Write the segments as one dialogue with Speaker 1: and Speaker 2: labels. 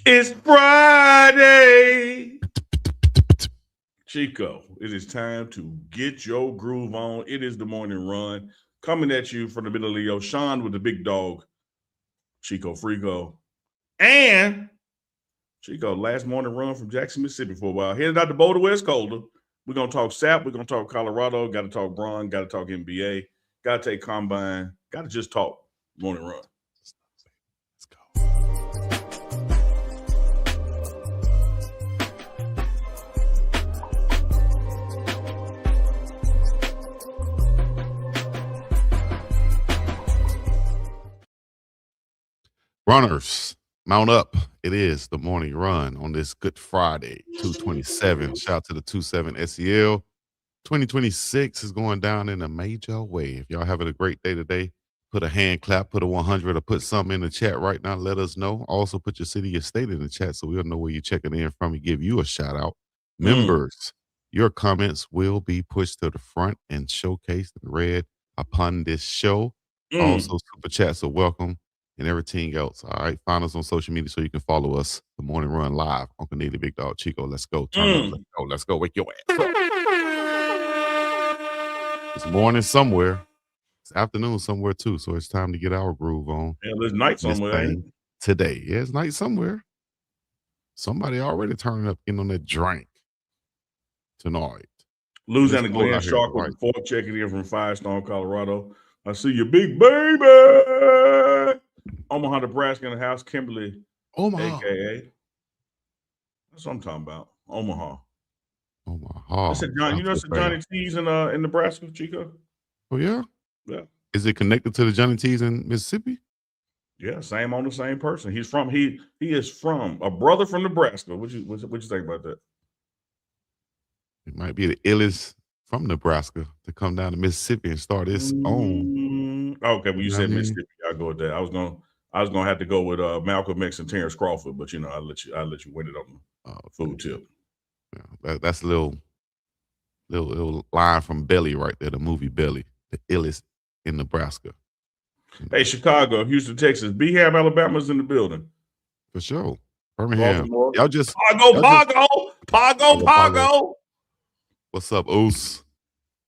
Speaker 1: It's Friday. Chico, it is time to get your groove on. It is the morning run coming at you from the middle of Leo. Sean with the big dog, Chico Frico. And Chico, last morning run from Jackson, Mississippi for a while. Headed out to Boulder, West Colder. We're going to talk Sapp. We're going to talk Colorado. Got to talk Bron. Got to talk NBA. Got to take Combine. Got to just talk morning run.
Speaker 2: Runners, mount up. It is the morning run on this Good Friday, 227. Shout out to the 27 SEL. 2026 is going down in a major way. If y'all having a great day today, put a hand clap, put a 100, or put something in the chat right now. Let us know. Also, put your city, your state in the chat so we'll know where you're checking in from and give you a shout out. Members, your comments will be pushed to the front and showcased and read upon this show. Also, super chats are welcome. And everything else. All right. Find us on social media so you can follow us. The Morning Run Live. Uncle Neely, Big Dog, Chico. Let's go. Turn up. Let's go. Let's go. Wake your ass up. It's morning somewhere. It's afternoon somewhere too. So it's time to get our groove on.
Speaker 1: Yeah, there's night somewhere.
Speaker 2: Today. Yeah, it's night somewhere. Somebody already turning up in on that drink tonight.
Speaker 1: Louisiana Glenn Shark with the fourth checking in from Firestone, Colorado. I see you, big baby. Omaha, Nebraska in the house. Kimberly,
Speaker 2: Omaha.
Speaker 1: AKA. That's what I'm talking about. Omaha.
Speaker 2: Omaha.
Speaker 1: That's Johnny T's in Nebraska, Chico.
Speaker 2: Oh, yeah?
Speaker 1: Yeah.
Speaker 2: Is it connected to the Johnny T's in Mississippi?
Speaker 1: Yeah, same on the same person. He is from a brother from Nebraska. What you think about that?
Speaker 2: It might be the illest from Nebraska to come down to Mississippi and start his own.
Speaker 1: Okay, well, you said Mississippi. I'll go with that. I was gonna have to go with Malcolm X and Terrence Crawford, but I'll let you win it on the food tip.
Speaker 2: Yeah, that's a little line from Belly right there, the movie Belly, the illest in Nebraska.
Speaker 1: Hey, Chicago, Houston, Texas, Beham, Alabama's in the building.
Speaker 2: For sure. Birmingham.
Speaker 1: Baltimore.
Speaker 2: Y'all just
Speaker 1: Pago.
Speaker 2: What's up, Oos?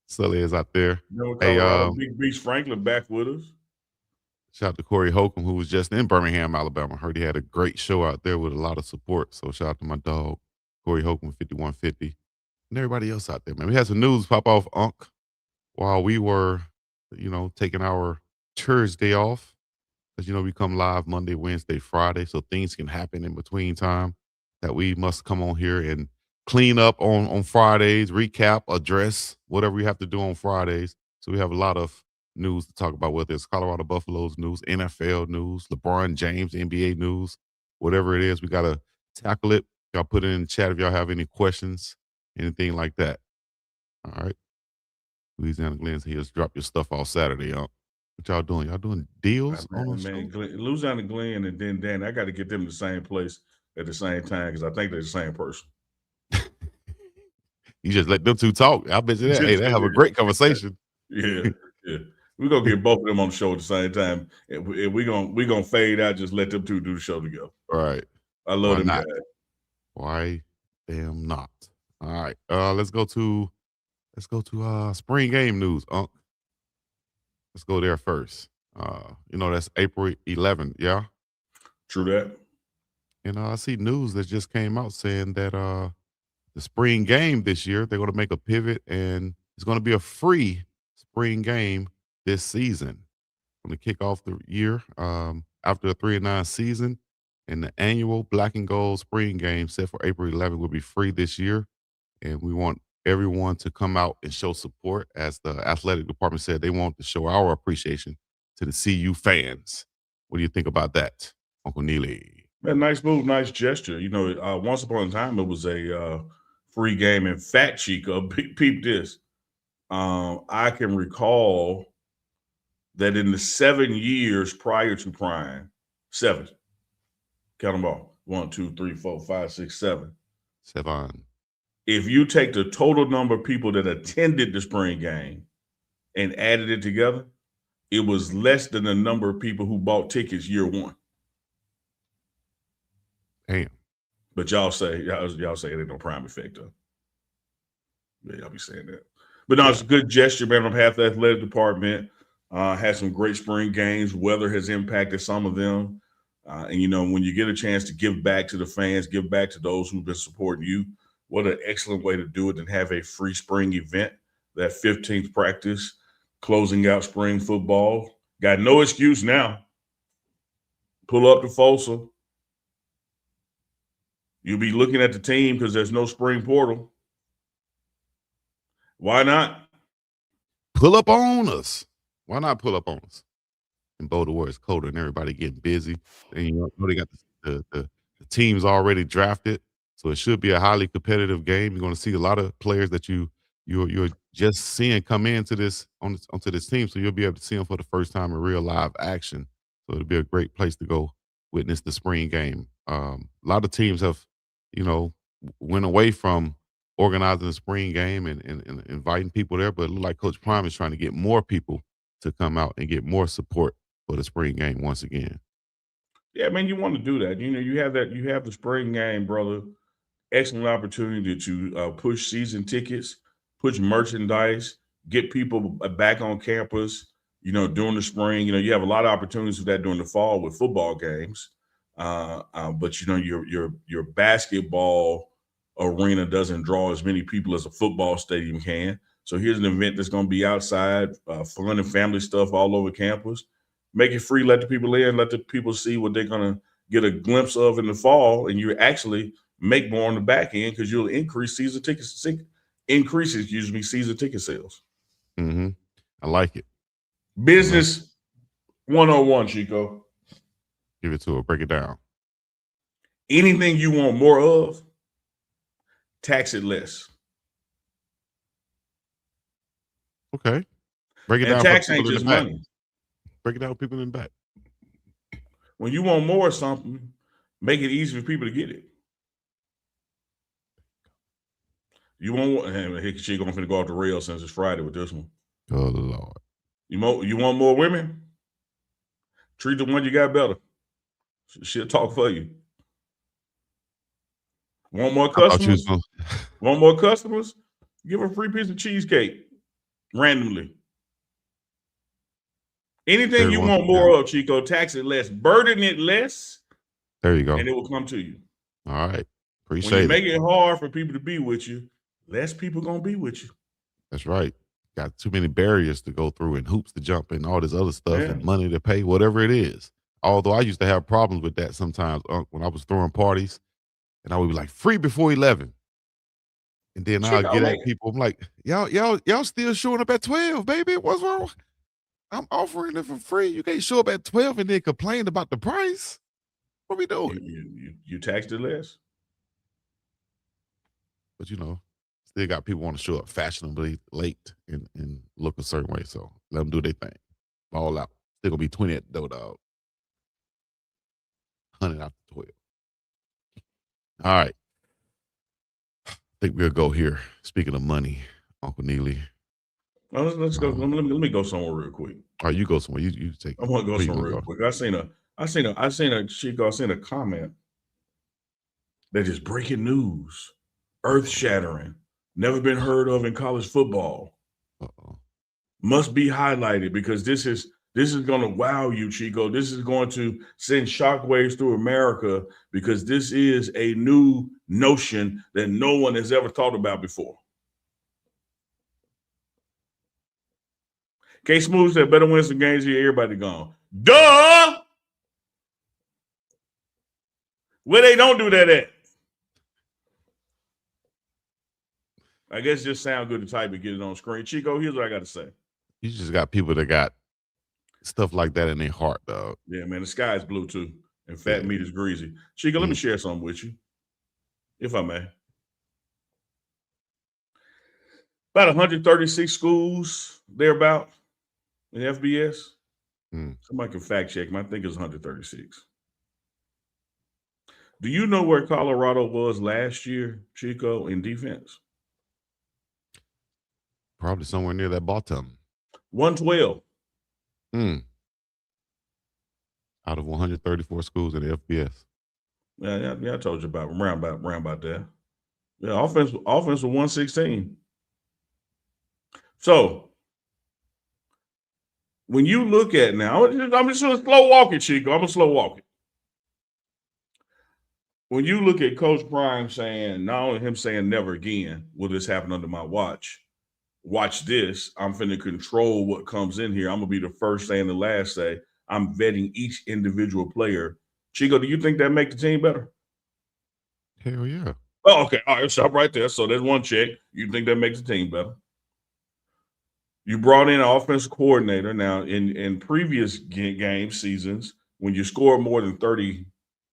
Speaker 2: Sully is out there.
Speaker 1: Hey, Big Beach Franklin back with us.
Speaker 2: Shout out to Corey Holcomb, who was just in Birmingham, Alabama. Heard he had a great show out there with a lot of support. So shout out to my dog, Corey Holcomb, 5150. And everybody else out there, man. We had some news pop off, Unk, while we were, taking our Thursday off. Because, we come live Monday, Wednesday, Friday. So things can happen in between time that we must come on here and clean up on Fridays, recap, address, whatever we have to do on Fridays. So we have a lot of news to talk about, whether it's Colorado Buffaloes news, NFL news, LeBron James, NBA news, whatever it is, we got to tackle it. Y'all put it in the chat if y'all have any questions, anything like that. All right. Louisiana Glenn's here. Just drop your stuff all Saturday, What y'all doing? Y'all doing deals on the show?
Speaker 1: Louisiana Glenn and then Dan, I got to get them in the same place at the same time because I think they're the same person.
Speaker 2: You just let them two talk. I bet you that. Hey, they have a great conversation.
Speaker 1: Yeah. We're gonna get both of them on the show at the same time. And we're gonna fade out, just let them two do the show together.
Speaker 2: All right.
Speaker 1: I love them guys.
Speaker 2: Why damn not? All right. Let's go to spring game news, Unk. Let's go there first. That's April 11th, yeah?
Speaker 1: True that.
Speaker 2: And I see news that just came out saying that the spring game this year, they're going to make a pivot and it's going to be a free spring game this season. Going to kick off the year after a 3-9 season, and the annual Black and Gold spring game set for April 11th will be free this year. And we want everyone to come out and show support. As the athletic department said, they want to show our appreciation to the CU fans. What do you think about that, Uncle Neely?
Speaker 1: Man, nice move, nice gesture. Once upon a time, it was a free game. In fact, Chico, peep this. I can recall that in the 7 years prior to Prime, 7, count them all, 1, 2, 3, 4, 5, 6, 7.
Speaker 2: 7.
Speaker 1: If you take the total number of people that attended the spring game and added it together, it was less than the number of people who bought tickets year one.
Speaker 2: Damn.
Speaker 1: But y'all say it ain't no prime effect though. Yeah, y'all be saying that. But no, it's a good gesture, man, on behalf of the athletic department. Had some great spring games. Weather has impacted some of them. And, when you get a chance to give back to the fans, give back to those who've been supporting you, what an excellent way to do it and have a free spring event, that 15th practice, closing out spring football. Got no excuse now. Pull up to Folsom. You'll be looking at the team because there's no spring portal. Why not?
Speaker 2: Pull up on us. Why not pull up on us? In Boulder where it's colder and everybody getting busy. And they got the teams already drafted. So it should be a highly competitive game. You're going to see a lot of players that you're just seeing come into this onto this team. So you'll be able to see them for the first time in real live action. So it'll be a great place to go witness the spring game. A lot of teams have, went away from organizing the spring game and inviting people there, but it looked like Coach Prime is trying to get more people to come out and get more support for the spring game once again.
Speaker 1: Yeah, man, you want to do that. You have the spring game, brother. Excellent opportunity to push season tickets, push merchandise, get people back on campus, during the spring. You have a lot of opportunities for that during the fall with football games. But your basketball arena doesn't draw as many people as a football stadium can. So here's an event that's going to be outside, fun and family stuff all over campus. Make it free, let the people in, let the people see what they're going to get a glimpse of in the fall, and you actually make more on the back end because you'll increase season ticket sales.
Speaker 2: Mm-hmm. I like it.
Speaker 1: Business 101, Chico.
Speaker 2: Give it to her. Break it down.
Speaker 1: Anything you want more of, tax it less.
Speaker 2: Okay. Break it
Speaker 1: and
Speaker 2: down.
Speaker 1: Tax ain't just money.
Speaker 2: Break it down with people in the back.
Speaker 1: When you want more of something, make it easy for people to get it. You want, she going to go off the rails since it's Friday with this one.
Speaker 2: Oh Lord.
Speaker 1: You want more women? Treat the one you got better. She'll talk for you. Want more customers? Want more customers? Give her a free piece of cheesecake randomly. Anything you want more of, Chico, tax it less, burden it less.
Speaker 2: There you go.
Speaker 1: And it will come to you.
Speaker 2: All right. Appreciate it.
Speaker 1: When you make it hard for people to be with you, less people going to be with you.
Speaker 2: That's right. Got too many barriers to go through and hoops to jump and all this other stuff and money to pay, whatever it is. Although I used to have problems with that sometimes when I was throwing parties and I would be like, free before 11. And then I'll get at people. I'm like, y'all still showing up at 12, baby. What's wrong? I'm offering it for free. You can't show up at 12 and then complain about the price. What we doing?
Speaker 1: You taxed it less.
Speaker 2: But still got people want to show up fashionably late and look a certain way. So let them do their thing. Ball out. Still gonna be 20 at the door, dog. 100 after 12. All right. I think we'll go here. Speaking of money, Uncle Neely.
Speaker 1: Let's go. Let me go somewhere real quick.
Speaker 2: All right, you go somewhere. You take.
Speaker 1: I want to go somewhere real quick. I seen a comment that is breaking news, earth shattering, never been heard of in college football. Must be highlighted because this is going to wow you, Chico. This is going to send shockwaves through America because this is a new notion that no one has ever thought about before. K Smooth said, better win some games here. Everybody gone. Duh! Where they don't do that at? I guess just sound good to type and get it on screen. Chico, here's what I got to say.
Speaker 2: You just got people that got stuff like that in their heart, dog.
Speaker 1: Yeah, man, the sky is blue too, and fat meat is greasy. Chico, let me share something with you, if I may. About 136 schools, thereabout, in FBS. Somebody can fact check me. I think it's 136. Do you know where Colorado was last year, Chico, in defense?
Speaker 2: Probably somewhere near that bottom.
Speaker 1: 112.
Speaker 2: Out of 134 schools in the FBS.
Speaker 1: Yeah, I told you about round about that. Yeah, offense was 116. So when you look at now, I'm just gonna slow walk it, Chico. I'm gonna slow walk it. When you look at Coach Prime saying, not only him saying never again will this happen under my watch. Watch this. I'm finna control what comes in here. I'm gonna be the first say and the last say. I'm vetting each individual player. Chico, do you think that make the team better?
Speaker 2: Hell yeah.
Speaker 1: Oh, okay. All right, stop right there. So there's one check. You think that makes the team better? You brought in an offensive coordinator. Now, in previous game seasons, when you score more than 30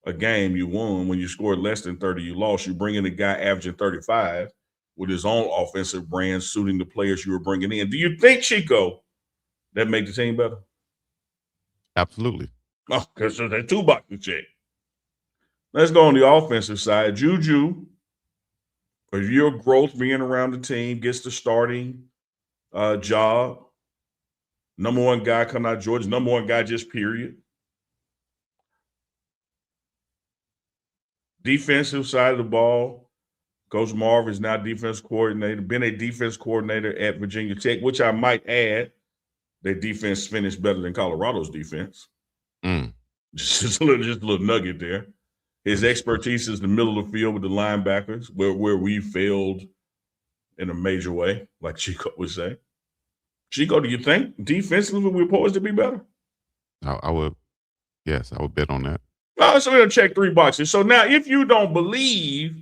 Speaker 1: a game, you won. When you scored less than 30, you lost. You bring in a guy averaging 35 with his own offensive brand suiting the players you were bringing in. Do you think, Chico, that make the team better?
Speaker 2: Absolutely.
Speaker 1: Oh, because there's that 2 boxes check. Let's go on the offensive side. Juju, for your growth being around the team, gets the starting job. Number one guy coming out of Georgia. Number one guy just period. Defensive side of the ball, Coach Marv is now defense coordinator, been a defense coordinator at Virginia Tech, which I might add, their defense finished better than Colorado's defense. Just a little nugget there. His expertise is the middle of the field with the linebackers, where we failed in a major way, like Chico would say. Chico, do you think defensively we're poised to be better?
Speaker 2: I would, yes, I would bet on that.
Speaker 1: Well, so we're going to check 3 boxes. So now if you don't believe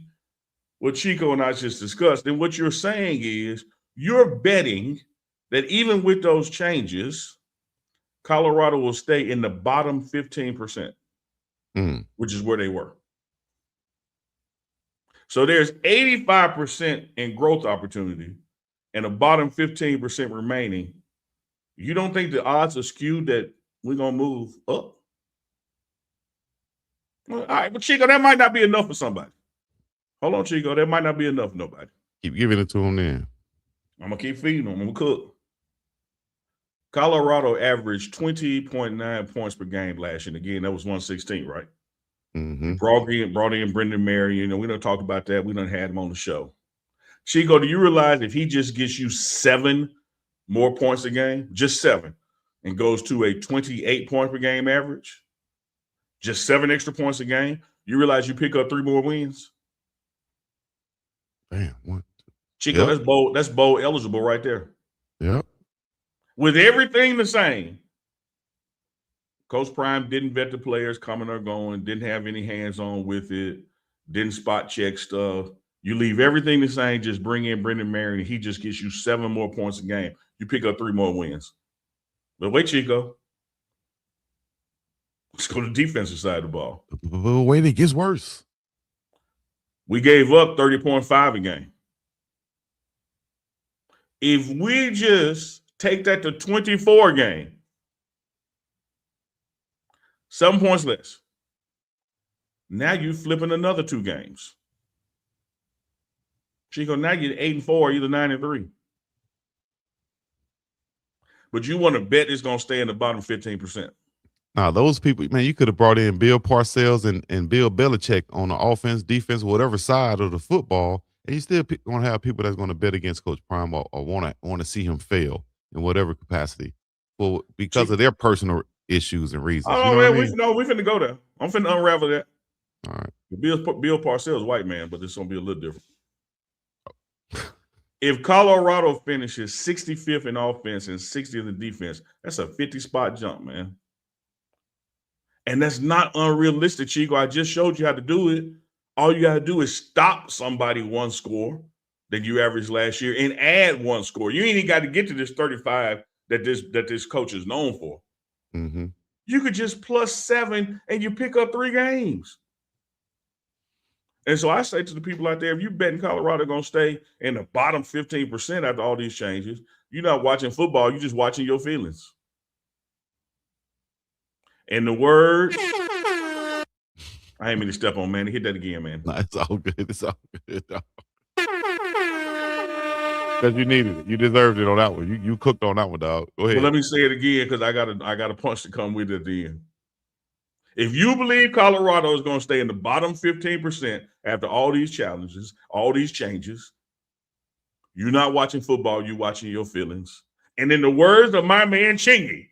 Speaker 1: what Chico and I just discussed, then what you're saying is you're betting that even with those changes, Colorado will stay in the bottom 15%, which is where they were. So there's 85% in growth opportunity and a bottom 15% remaining. You don't think the odds are skewed that we're going to move up? Well, all right, but Chico, that might not be enough for somebody. Hold on, Chico. That might not be enough for nobody.
Speaker 2: Keep giving it to them then.
Speaker 1: I'm going to keep feeding them. I'm going to cook. Colorado averaged 20.9 points per game last year. And again, that was 116, right? Brought in Brendan Marion. We don't talk about that. We done had him on the show. Chico, do you realize if he just gets you 7 more points a game, just 7, and goes to a 28 point per game average, just 7 extra points a game, you realize you pick up 3 more wins?
Speaker 2: Damn, what?
Speaker 1: Chico, that's bowl eligible right there.
Speaker 2: Yep.
Speaker 1: With everything the same, Coach Prime didn't vet the players coming or going, didn't have any hands-on with it, didn't spot check stuff. You leave everything the same, just bring in Brendan Marion, and he just gets you 7 more points a game. You pick up 3 more wins. But wait, Chico. Let's go to the defensive side of the ball.
Speaker 2: Wait, it gets worse.
Speaker 1: We gave up 30.5 a game. If we just take that to 24 game, 7 points less. Now you're flipping another 2 games. Chico, now you're 8-4, either 9-3. But you want to bet it's going to stay in the bottom 15%.
Speaker 2: Now, those people, man, you could have brought in Bill Parcells and Bill Belichick on the offense, defense, whatever side of the football, and you still going to have people that's going to bet against Coach Prime or want to see him fail in whatever capacity, well, because of their personal issues and reasons.
Speaker 1: Oh, man, we finna go there. I'm finna unravel that.
Speaker 2: All right.
Speaker 1: Bill Parcells, white man, but it's going to be a little different. If Colorado finishes 65th in offense and 60th in defense, that's a 50-spot jump, man. And that's not unrealistic, Chico. I just showed you how to do it. All you got to do is stop somebody 1 score that you averaged last year and add 1 score. You ain't even got to get to this 35 that this coach is known for. You could just +7 and you pick up 3 games. And so I say to the people out there, if you betting Colorado going to stay in the bottom 15% after all these changes, you're not watching football. You're just watching your feelings. And the word, I ain't mean to step on, man. Hit that again, man.
Speaker 2: Nah, it's all good. It's all good. Because you needed it. You deserved it on that one. You cooked on that one, dog. Go ahead.
Speaker 1: Well, let me say it again because I got a punch to come with it at the end. If you believe Colorado is going to stay in the bottom 15% after all these challenges, all these changes, you're not watching football, you're watching your feelings. And in the words of my man Chingy,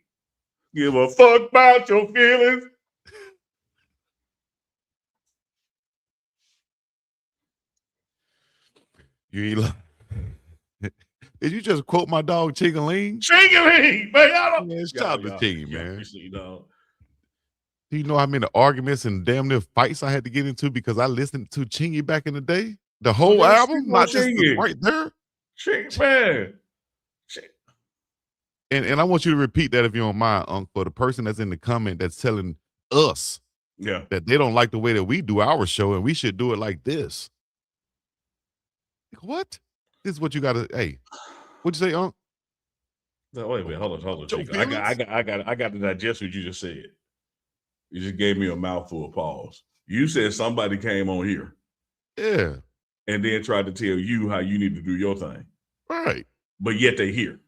Speaker 1: give a fuck about your feelings.
Speaker 2: You ain't lying. Did you just quote my dog Chingaling?
Speaker 1: Chingaling, man. Y'all don't.
Speaker 2: Man, shout out to Chingy,
Speaker 1: Yeah,
Speaker 2: man.
Speaker 1: appreciate you, dog.
Speaker 2: Do you know how many arguments and damn near fights I had to get into because I listened to Chingy back in the day? The whole album, not just right there.
Speaker 1: Chingy, man.
Speaker 2: And I want you to repeat that if you don't mind, Unc, for the person that's in the comment that's telling us that they don't like the way that we do our show and we should do it like this. Like, what? This is what you gotta, hey, what'd you say, Unc?
Speaker 1: No, wait a minute, hold on, Chico. I got to digest what you just said. You just gave me a mouthful of pause. You said somebody came on here.
Speaker 2: Yeah.
Speaker 1: And then tried to tell you how you need to do your thing.
Speaker 2: Right.
Speaker 1: But yet they here.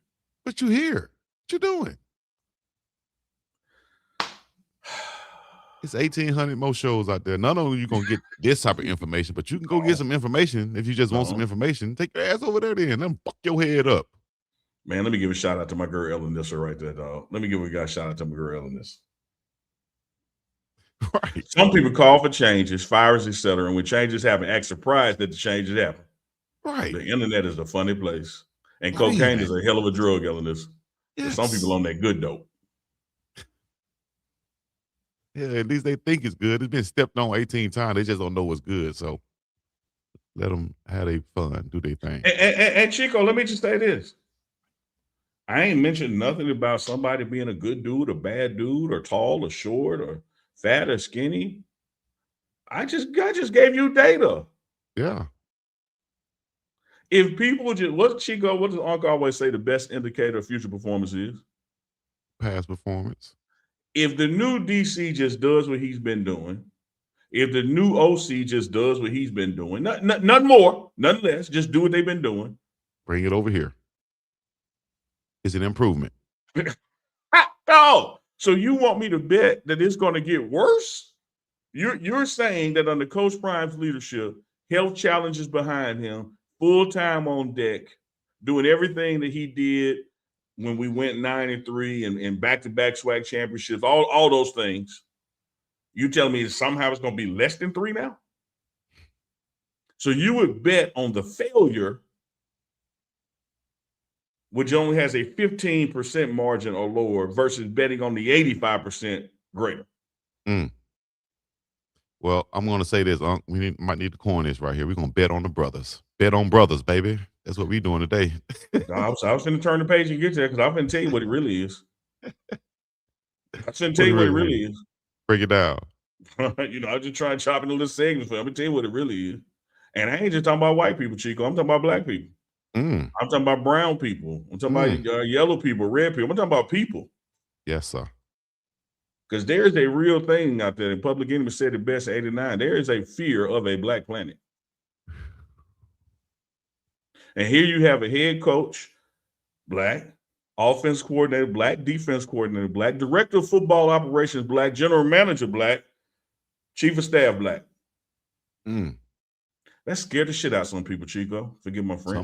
Speaker 2: But you here. What you doing? It's 1,800 more shows out there. Not only are you going to get this type of information, but you can go get some information. If you just want some information, take your ass over there then. Let them fuck your head up.
Speaker 1: Man, let me give a shout out to my girl Ellen Nisser right there, dog. Let me give a shout out to my girl Ellen Nisser.
Speaker 2: Right.
Speaker 1: Some people call for changes, fires, etc. And when changes happen, act surprised that the changes happen.
Speaker 2: Right.
Speaker 1: The internet is a funny place. And cocaine is a hell of a drug, Ellen Nisser. Yes. Some people on that good dope.
Speaker 2: Yeah, at least they think it's good. It's been stepped on 18 times. They just don't know what's good. So let them have their fun, do their thing.
Speaker 1: And Chico, let me just say this. I ain't mentioned nothing about somebody being a good dude, a bad dude, or tall or short, or fat or skinny. I just gave you data.
Speaker 2: Yeah.
Speaker 1: If people just, what does Uncle always say the best indicator of future performance is?
Speaker 2: Past performance.
Speaker 1: If the new DC just does what he's been doing, if the new OC just does what he's been doing, none more, none less, just do what they've been doing.
Speaker 2: Bring it over here. It's an improvement.
Speaker 1: Oh, so you want me to bet that it's going to get worse? You're saying that under Coach Prime's leadership, health challenges behind him, full time on deck, doing everything that he did when we went 9-3 and back-to-back swag championships, all those things. You telling me somehow it's going to be less than 3 now? So you would bet on the failure, which only has a 15% margin or lower, versus betting on the 85% greater.
Speaker 2: Well, I'm going to say this, Unc. We might need to coin this right here. We're going to bet on the brothers. Bet on brothers, baby. That's what we're doing today.
Speaker 1: I was going to turn the page and get there because I'm going to tell you what it really is. I shouldn't tell you what it really is.
Speaker 2: Break it down.
Speaker 1: I just try to chop in a little segment for you. I'm going to tell you what it really is. And I ain't just talking about white people, Chico. I'm talking about black people. I'm talking about brown people. I'm talking about yellow people, red people. I'm talking about people.
Speaker 2: Yes, sir.
Speaker 1: Because there's a real thing out there. And Public Enemy said it best in '89. There is a fear of a black planet. And here you have a head coach, black, offense coordinator, black, defense coordinator, black, director of football operations, black, general manager, black, chief of staff, black. That scared the shit out of some people, Chico. Forgive my French.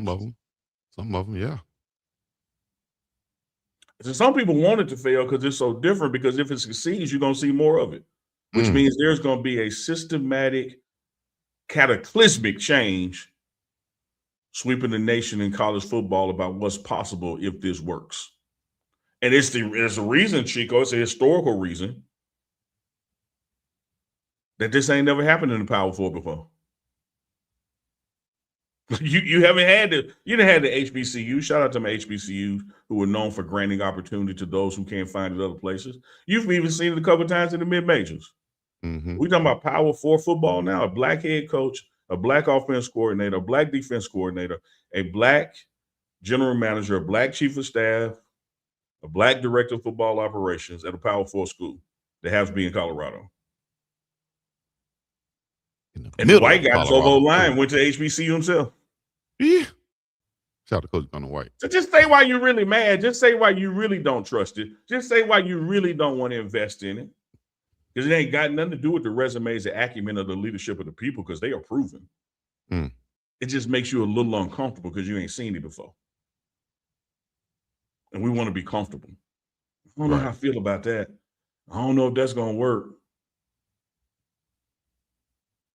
Speaker 2: Some of them, yeah.
Speaker 1: So some people want it to fail because it's so different, because if it succeeds, you're going to see more of it, which means there's going to be a systematic, cataclysmic change sweeping the nation in college football about what's possible if this works. And it's a reason, Chico, it's a historical reason that this ain't never happened in the Power Four before. You haven't had you didn't have the HBCU. Shout out to my HBCUs who are known for granting opportunity to those who can't find it other places. You've even seen it a couple of times in the mid-majors. We're talking about Power Four football now. A black head coach, a black offense coordinator, a black defense coordinator, a black general manager, a black chief of staff, a black director of football operations at a Power Four school that has to be in Colorado. And the white guy just over the line went to HBCU himself.
Speaker 2: Yeah. Shout out to Coach Gunnar White.
Speaker 1: So just say why you're really mad. Just say why you really don't trust it. Just say why you really don't want to invest in it. Because it ain't got nothing to do with the resumes, the acumen, of the leadership of the people, because they are proven. It just makes you a little uncomfortable because you ain't seen it before. And we want to be comfortable. I don't know how I feel about that. I don't know if that's going to work.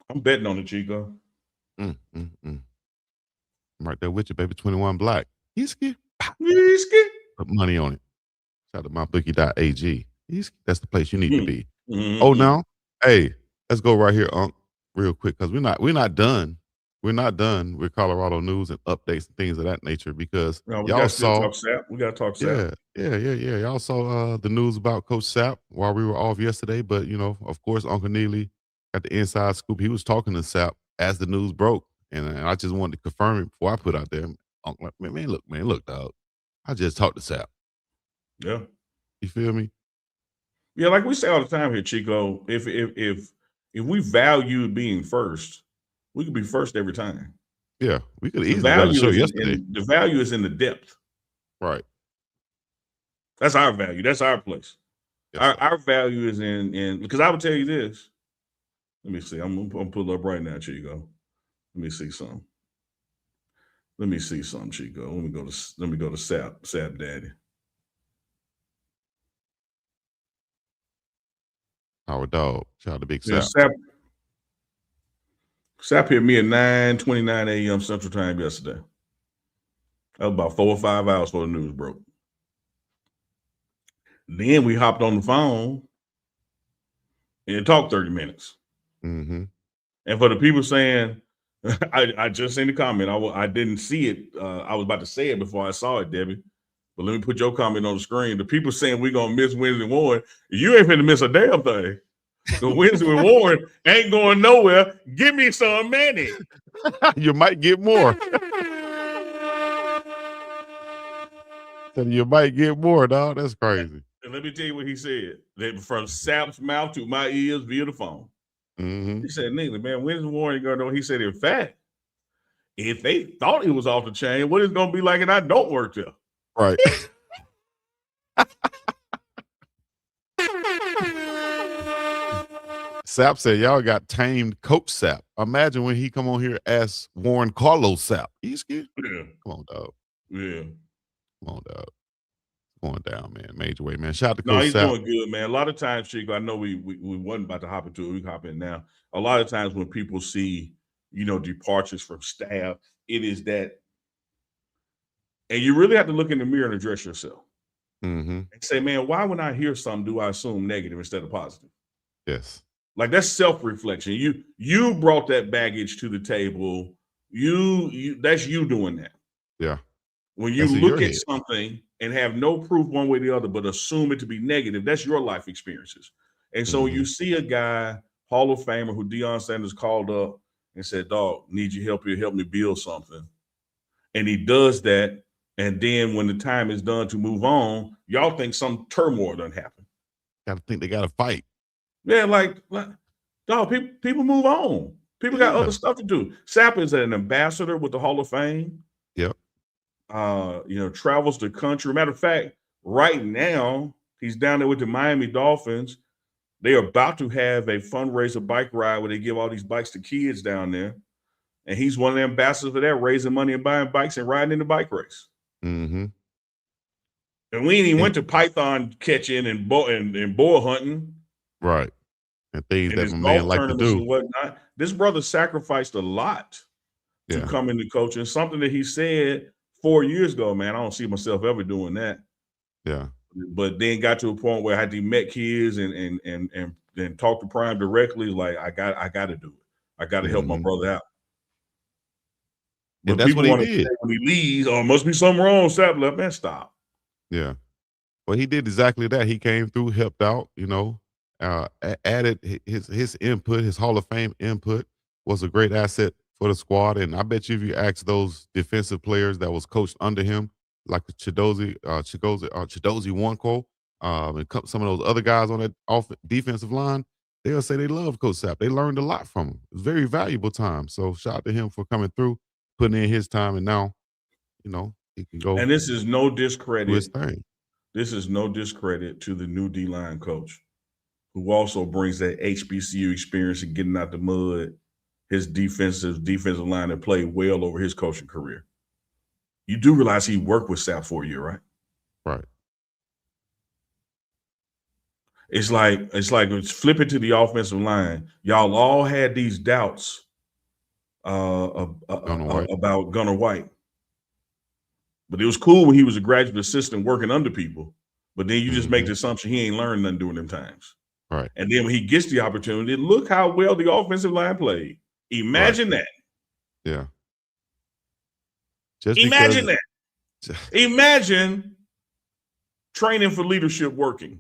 Speaker 1: I'm betting on it, Chico.
Speaker 2: I'm right there with you, baby. 21 Black. Easky. Put money on it. Shout out to mybookie.ag. That's the place you need to be. Oh, now, hey, let's go right here, Unc, real quick, because we're not done. We're not done with Colorado news and updates and things of that nature, because y'all saw.
Speaker 1: We got to talk Sapp.
Speaker 2: Yeah. Y'all saw the news about Coach Sapp while we were off yesterday, but of course, Uncle Neely got the inside scoop. He was talking to Sapp as the news broke, and I just wanted to confirm it before I put out there. Uncle, man, look, dog. I just talked to Sapp.
Speaker 1: Yeah.
Speaker 2: You feel me?
Speaker 1: Yeah, like we say all the time here, Chico, if we valued being first, we could be first every time.
Speaker 2: Yeah, we could easily done a show yesterday.
Speaker 1: The value is in the depth.
Speaker 2: Right.
Speaker 1: That's our value. That's our place. Yes, our value is in because I would tell you this. Let me see. I'm gonna pull up right now, Chico. Let me see something. Chico. Let me go to Sapp Daddy.
Speaker 2: Our dog. Shout out to Big Sapp.
Speaker 1: Yeah, Sapp hit me at 9:29 a.m. Central Time yesterday. That was about 4 or 5 hours before the news broke. Then we hopped on the phone and talked 30 minutes.
Speaker 2: And
Speaker 1: for the people saying, I just seen the comment. I didn't see it. I was about to say it before I saw it, Debbie. But let me put your comment on the screen. The people saying we're going to miss Wednesday Warren, you ain't finna miss a damn thing. The Wednesday Warren ain't going nowhere. Give me some money.
Speaker 2: You might get more. You might get more, dog. That's crazy.
Speaker 1: And let me tell you what he said. From Sapp's mouth to my ears via the phone. He said, "Nigga, man, Wednesday Warren going to know?" He said, "In fact, if they thought it was off the chain, what is it going to be like? And I don't work there."
Speaker 2: Right. Sapp said y'all got tamed Coach Sapp. Imagine when he come on here as Warren Carlos Sapp. He's good.
Speaker 1: Yeah.
Speaker 2: Come on, dog.
Speaker 1: Yeah.
Speaker 2: Come on, dog. Going down, man. Major way, man. Shout out to
Speaker 1: No,
Speaker 2: Coach
Speaker 1: he's
Speaker 2: Sapp.
Speaker 1: doing good, man. A lot of times, Chico, I know we wasn't about to hop into it. We can hop in now. A lot of times when people see, departures from staff, it is that, and you really have to look in the mirror and address yourself. And say, man, why when I hear something do I assume negative instead of positive?
Speaker 2: Yes.
Speaker 1: Like that's self-reflection. You brought that baggage to the table. That's you doing that.
Speaker 2: Yeah.
Speaker 1: When you look at something and have no proof one way or the other, but assume it to be negative, that's your life experiences. And so you see a guy, Hall of Famer, who Deion Sanders called up and said, "Dog, need your help here, help me build something." And he does that. And then when the time is done to move on, y'all think some turmoil done happen.
Speaker 2: Gotta think they gotta fight.
Speaker 1: Yeah, like dog, people move on. People got other stuff to do. Sapp is an ambassador with the Hall of Fame.
Speaker 2: Yep.
Speaker 1: Travels the country. Matter of fact, right now, he's down there with the Miami Dolphins. They are about to have a fundraiser bike ride where they give all these bikes to kids down there. And he's one of the ambassadors for that, raising money and buying bikes and riding in the bike race.
Speaker 2: Mm-hmm.
Speaker 1: And we ain't even went to python catching and boar hunting.
Speaker 2: Right. And things that my man like to do.
Speaker 1: And whatnot. This brother sacrificed a lot to come into coaching. Something that he said 4 years ago, man, I don't see myself ever doing that.
Speaker 2: Yeah.
Speaker 1: But then got to a point where I had to met kids and talk to Prime directly. Like I got to do it. I got to help my brother out.
Speaker 2: But that's what he did.
Speaker 1: When he leaves, must be something wrong. Sapp left, man, stop.
Speaker 2: Yeah. Well, he did exactly that. He came through, helped out, added his input, his Hall of Fame input was a great asset for the squad. And I bet you if you ask those defensive players that was coached under him, like Chidozie Wanko, and some of those other guys on that defensive line, they'll say they love Coach Sapp. They learned a lot from him. It was very valuable time. So shout out to him for coming through, putting in his time, and now, he can go.
Speaker 1: And this is no discredit.
Speaker 2: Do his thing.
Speaker 1: This is no discredit to the new D-line coach, who also brings that HBCU experience and getting out the mud. His defensive line that played well over his coaching career. You do realize he worked with Sapp for a year, right?
Speaker 2: Right.
Speaker 1: It's like it's flipping to the offensive line. Y'all all had these doubts about Gunnar White, but it was cool when he was a graduate assistant working under people. But then you just make the assumption he ain't learned nothing during them times.
Speaker 2: Right.
Speaker 1: And then when he gets the opportunity, look how well the offensive line played. Imagine that.
Speaker 2: Yeah.
Speaker 1: Imagine that. Imagine training for leadership working.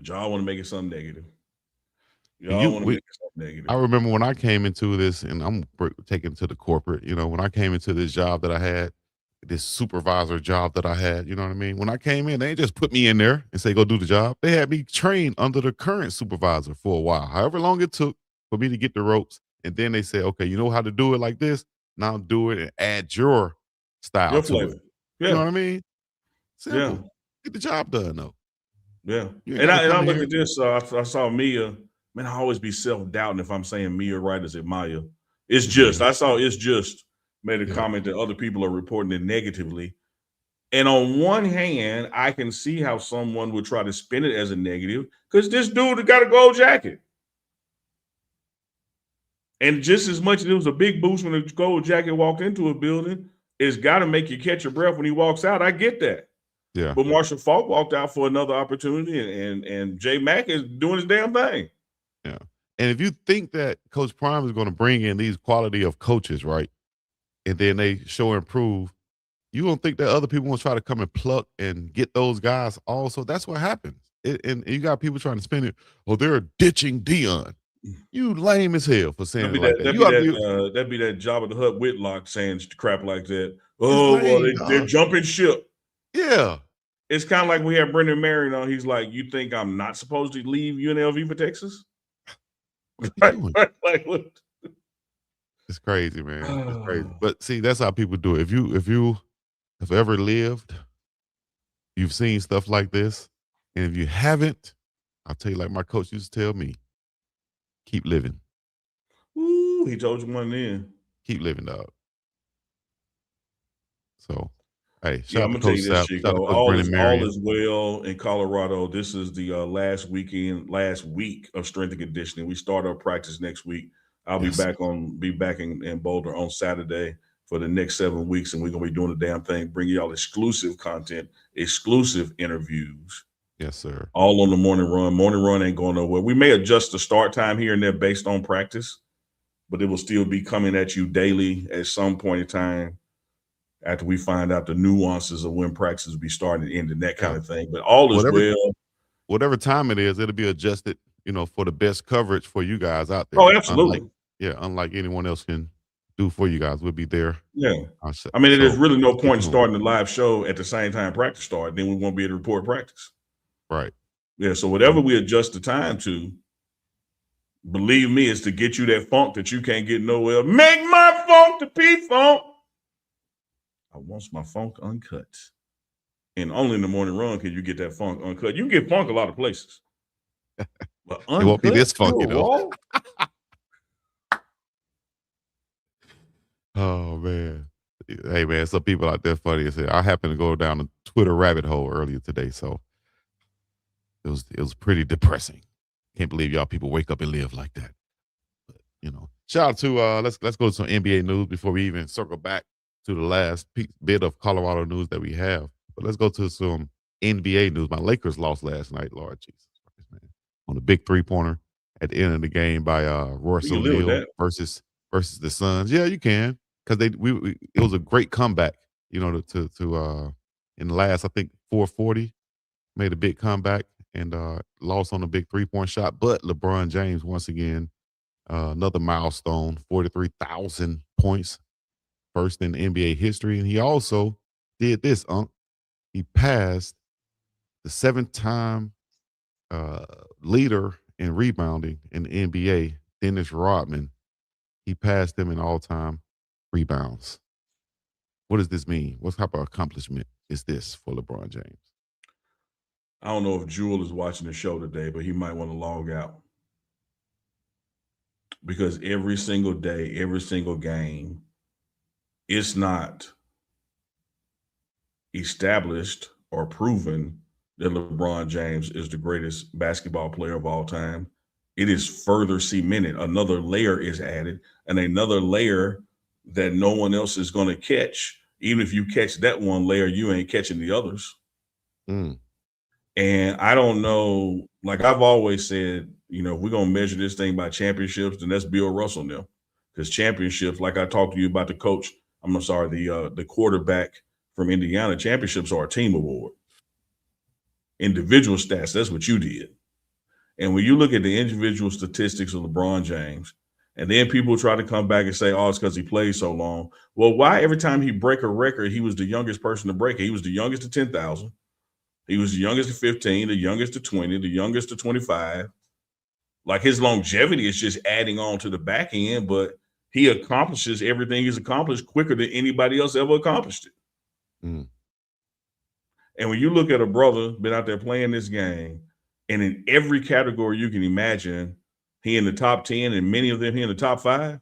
Speaker 1: Y'all want to make it something negative. Y'all want to make it something negative.
Speaker 2: I remember when I came into this, and I'm taking to the corporate, when I came into this job that I had, this supervisor job that I had, you know what I mean? When I came in, they just put me in there and say, go do the job. They had me trained under the current supervisor for a while, however long it took for me to get the ropes. And then they said, okay, you know how to do it like this? Now do it and add your style to it.
Speaker 1: Yeah.
Speaker 2: You know what I mean? Simple.
Speaker 1: Yeah.
Speaker 2: Get the job done, though.
Speaker 1: Yeah. And I look at this, I saw Mia. Man, I always be self-doubting if I'm saying Mia right, is it Maya? It's just, I saw It's Just made a comment that other people are reporting it negatively. And on one hand, I can see how someone would try to spin it as a negative because this dude got a gold jacket. And just as much as it was a big boost when a gold jacket walked into a building, it's got to make you catch your breath when he walks out. I get that.
Speaker 2: Yeah.
Speaker 1: But Marshall Faulk walked out for another opportunity, and J Mack is doing his damn thing.
Speaker 2: Yeah. And if you think that Coach Prime is going to bring in these quality of coaches, right, and then they show and prove, you don't think that other people will try to come and pluck and get those guys also? That's what happens. And you got people trying to spin it. Oh, they're ditching Dion. You lame as hell for saying it like that.
Speaker 1: That'd be that Jabba the Hutt Whitlock saying crap like that. Oh, well, they're jumping ship.
Speaker 2: Yeah.
Speaker 1: It's kind of like we have Brendan Marion on. He's like, you think I'm not supposed to leave UNLV for Texas?
Speaker 2: What? It's crazy, man. It's crazy. But see, that's how people do it. If you have ever lived, you've seen stuff like this. And if you haven't, I'll tell you like my coach used to tell me, keep living.
Speaker 1: Ooh, he told you one then.
Speaker 2: Keep living, dog. So, hey,
Speaker 1: I'm gonna tell you this, Chico. All is well in Colorado. This is the last week of strength and conditioning. We start our practice next week. I'll be back in Boulder on Saturday for the next 7 weeks, and we're gonna be doing the damn thing, bringing y'all exclusive content, exclusive interviews.
Speaker 2: Yes, sir.
Speaker 1: All on the morning run. Morning run ain't going nowhere. We may adjust the start time here and there based on practice, but it will still be coming at you daily at some point in time after we find out the nuances of when practice will be starting and ending, that kind of thing. But all is well.
Speaker 2: Whatever time it is, it'll be adjusted, for the best coverage for you guys out there.
Speaker 1: Oh, absolutely.
Speaker 2: Unlike anyone else can do for you guys. We'll be there.
Speaker 1: Yeah. I mean, there's really no point in starting the live show at the same time practice starts. Then we won't be able to report practice.
Speaker 2: Right.
Speaker 1: Yeah, so whatever we adjust the time to, believe me, is to get you that funk that you can't get nowhere. Make my funk the P-Funk. I want my funk uncut. And only in the morning run can you get that funk uncut. You can get funk a lot of places. But
Speaker 2: it won't be this funky, though. Oh, man. Hey, man, some people out there funny as hell. I happened to go down a Twitter rabbit hole earlier today, so it was pretty depressing. Can't believe y'all people wake up and live like that. But, shout out to let's go to some NBA news before we even circle back to the last bit of Colorado news that we have. But let's go to some NBA news. My Lakers lost last night, Lord Jesus Christ, man, on a big 3-pointer at the end of the game by Royce O'Neal versus the Suns. Yeah, you can, because it was a great comeback. To in the last, I think 440, made a big comeback and lost on a big 3-point shot. But LeBron James, once again, another milestone, 43,000 points, first in NBA history. And he also did this, he passed the 7-time leader in rebounding in the NBA, Dennis Rodman. He passed him in all-time rebounds. What does this mean? What type of accomplishment is this for LeBron James?
Speaker 1: I don't know if Jewel is watching the show today, but he might want to log out because every single day, every single game, it's not established or proven that LeBron James is the greatest basketball player of all time. It is further cemented. Another layer is added, and another layer that no one else is going to catch. Even if you catch that one layer, you ain't catching the others.
Speaker 2: Mm.
Speaker 1: And I don't know, like I've always said, if we're going to measure this thing by championships, then that's Bill Russell now. Because championships, like I talked to you about the coach, I'm sorry, the quarterback from Indiana, championships are a team award. Individual stats, that's what you did. And when you look at the individual statistics of LeBron James, and then people try to come back and say, oh, it's because he played so long. Well, why every time he break a record, he was the youngest person to break it? He was the youngest to 10,000. He was the youngest to 15, the youngest to 20, the youngest to 25. Like his longevity is just adding on to the back end, but he accomplishes everything he's accomplished quicker than anybody else ever accomplished it.
Speaker 2: Mm.
Speaker 1: And when you look at a brother been out there playing this game, and in every category you can imagine, he in the top 10, and many of them he in the top 5,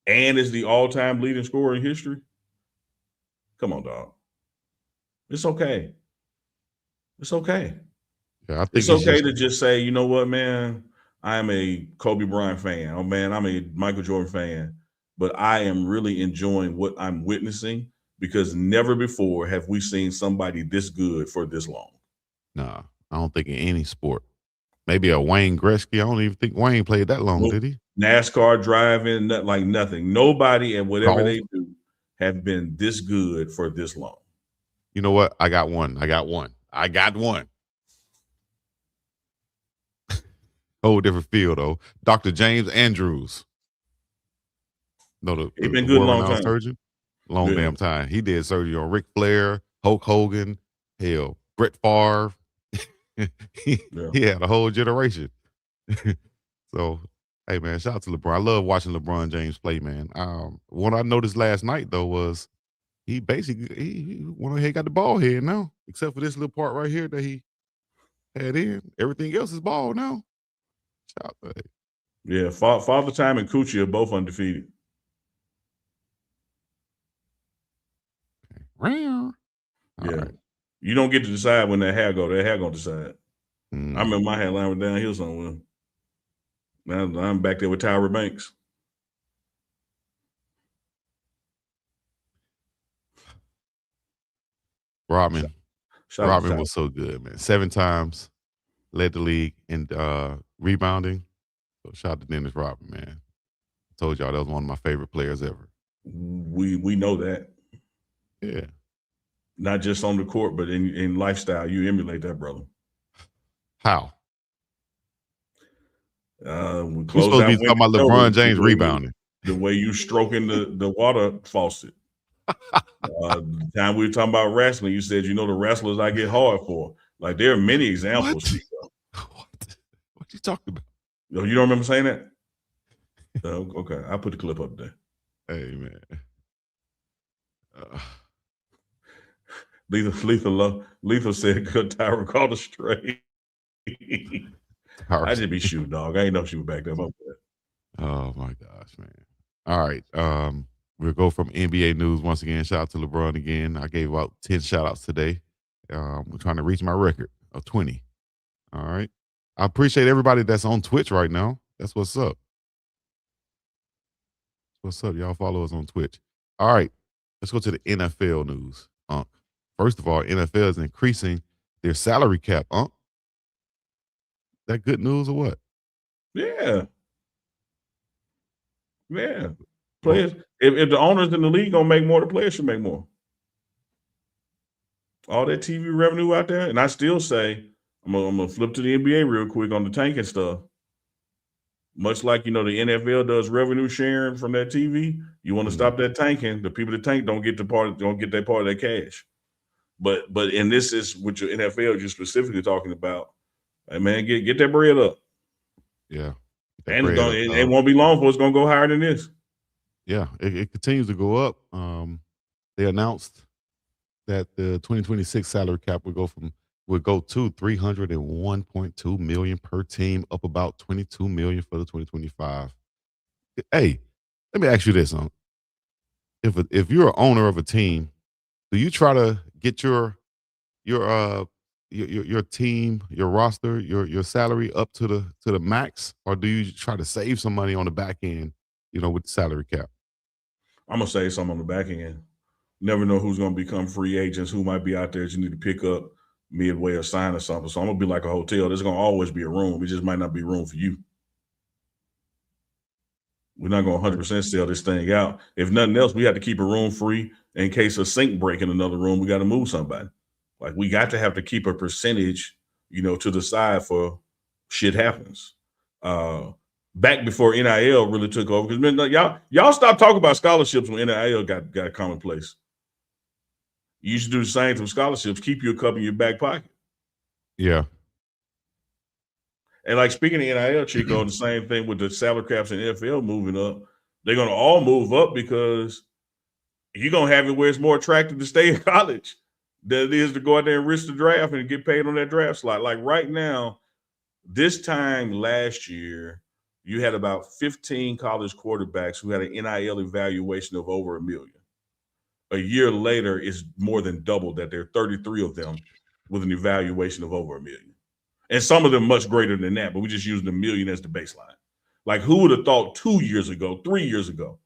Speaker 1: and is the all-time leading scorer in history. Come on, dog. It's okay. It's okay.
Speaker 2: Yeah, I think
Speaker 1: It's okay to just say, you know what, man, I'm a Kobe Bryant fan. Oh, man, I'm a Michael Jordan fan. But I am really enjoying what I'm witnessing because never before have we seen somebody this good for this long.
Speaker 2: Nah, I don't think in any sport. Maybe a Wayne Gretzky. I don't even think Wayne played that long,
Speaker 1: Nope.
Speaker 2: did he?
Speaker 1: NASCAR driving, like nothing. Nobody and whatever
Speaker 2: Golf.
Speaker 1: they do have been this good for this long.
Speaker 2: You know what? I got one. Whole different field though. Dr. James Andrews. No,
Speaker 1: He's been
Speaker 2: the
Speaker 1: good a long
Speaker 2: world-renowned
Speaker 1: time.
Speaker 2: surgeon. Long
Speaker 1: Yeah.
Speaker 2: damn time. He did surgery on Ric Flair, Hulk Hogan, hell, Brett Favre. he had a whole generation. So, hey man, shout out to LeBron. I love watching LeBron James play, man. What I noticed last night though was he basically he went ahead and got the ball here now, except for this little part right here that he had in. Everything else is ball now. Shout out to
Speaker 1: Yeah, Father Time and Coochie are both undefeated.
Speaker 2: Yeah.
Speaker 1: Right. You don't get to decide when that hair go. That hair gonna decide. I remember my hairline was downhill somewhere. Now I'm back there with Tyra Banks.
Speaker 2: Rodman was so good, man. 7 times led the league in rebounding. So shout out to Dennis Rodman, man. I told y'all that was one of my favorite players ever.
Speaker 1: We know that.
Speaker 2: Yeah.
Speaker 1: Not just on the court, but in lifestyle, you emulate that, brother.
Speaker 2: How?
Speaker 1: We
Speaker 2: We're supposed to be talking about LeBron James rebounding.
Speaker 1: The way you stroking the water faucet. The time we were talking about wrestling, you said, the wrestlers I get hard for. Like there are many examples.
Speaker 2: What you talking about?
Speaker 1: You don't remember saying that? Okay, I'll put the clip up there.
Speaker 2: Hey man.
Speaker 1: Lethal said, "Good Tyra called us straight." I just be shooting, dog. I ain't know she was back there.
Speaker 2: Oh my gosh, man! All right, we'll go from NBA news once again. Shout out to LeBron again. I gave out 10 shout outs today. We're trying to reach my record of 20. All right, I appreciate everybody that's on Twitch right now. That's what's up. What's up, y'all? Follow us on Twitch. All right, let's go to the NFL news. First of all, NFL is increasing their salary cap. That good news or what?
Speaker 1: Yeah. Players, if the owners in the league gonna make more, the players should make more. All that TV revenue out there, and I still say I'm gonna flip to the NBA real quick on the tanking stuff. Much like the NFL does revenue sharing from that TV, you want to stop that tanking. The people that tank don't get that part of their cash. But and this is what your NFL just specifically talking about. Hey man, get that bread up.
Speaker 2: Yeah.
Speaker 1: And it won't be long before it's gonna go higher than this.
Speaker 2: Yeah, it continues to go up. They announced that the 2026 salary cap will go from would go to 301.2 million per team, up about 22 million for the 2025. Hey, let me ask you this: if you're an owner of a team, do you try to get your uh your team, your roster, your salary up to the max, or do you try to save some money on the back end, with the salary cap?
Speaker 1: I'm gonna say something on the back end. Never know who's gonna become free agents, who might be out there that you need to pick up midway or sign or something. So I'm gonna be like a hotel. There's gonna always be a room. It just might not be room for you. We're not gonna 100% sell this thing out. If nothing else, we have to keep a room free in case a sink break in another room. We got to move somebody. Like we got to have to keep a percentage, to the side for shit happens. Uh, Back before NIL really took over, because y'all stopped talking about scholarships when NIL got commonplace. You should do the same for scholarships. Keep you a couple in your back pocket.
Speaker 2: Yeah.
Speaker 1: And like speaking of NIL, Chico, the same thing with the salary caps and NFL moving up. They're going to all move up because you're going to have it where it's more attractive to stay in college than it is to go out there and risk the draft and get paid on that draft slot. Like right now, this time last year, you had about 15 college quarterbacks who had an NIL evaluation of over $1 million. A year later, it's more than double that. There are 33 of them with an evaluation of over $1 million. And some of them much greater than that, but we're just using $1 million as the baseline. Like who would have thought 2 years ago, 3 years ago,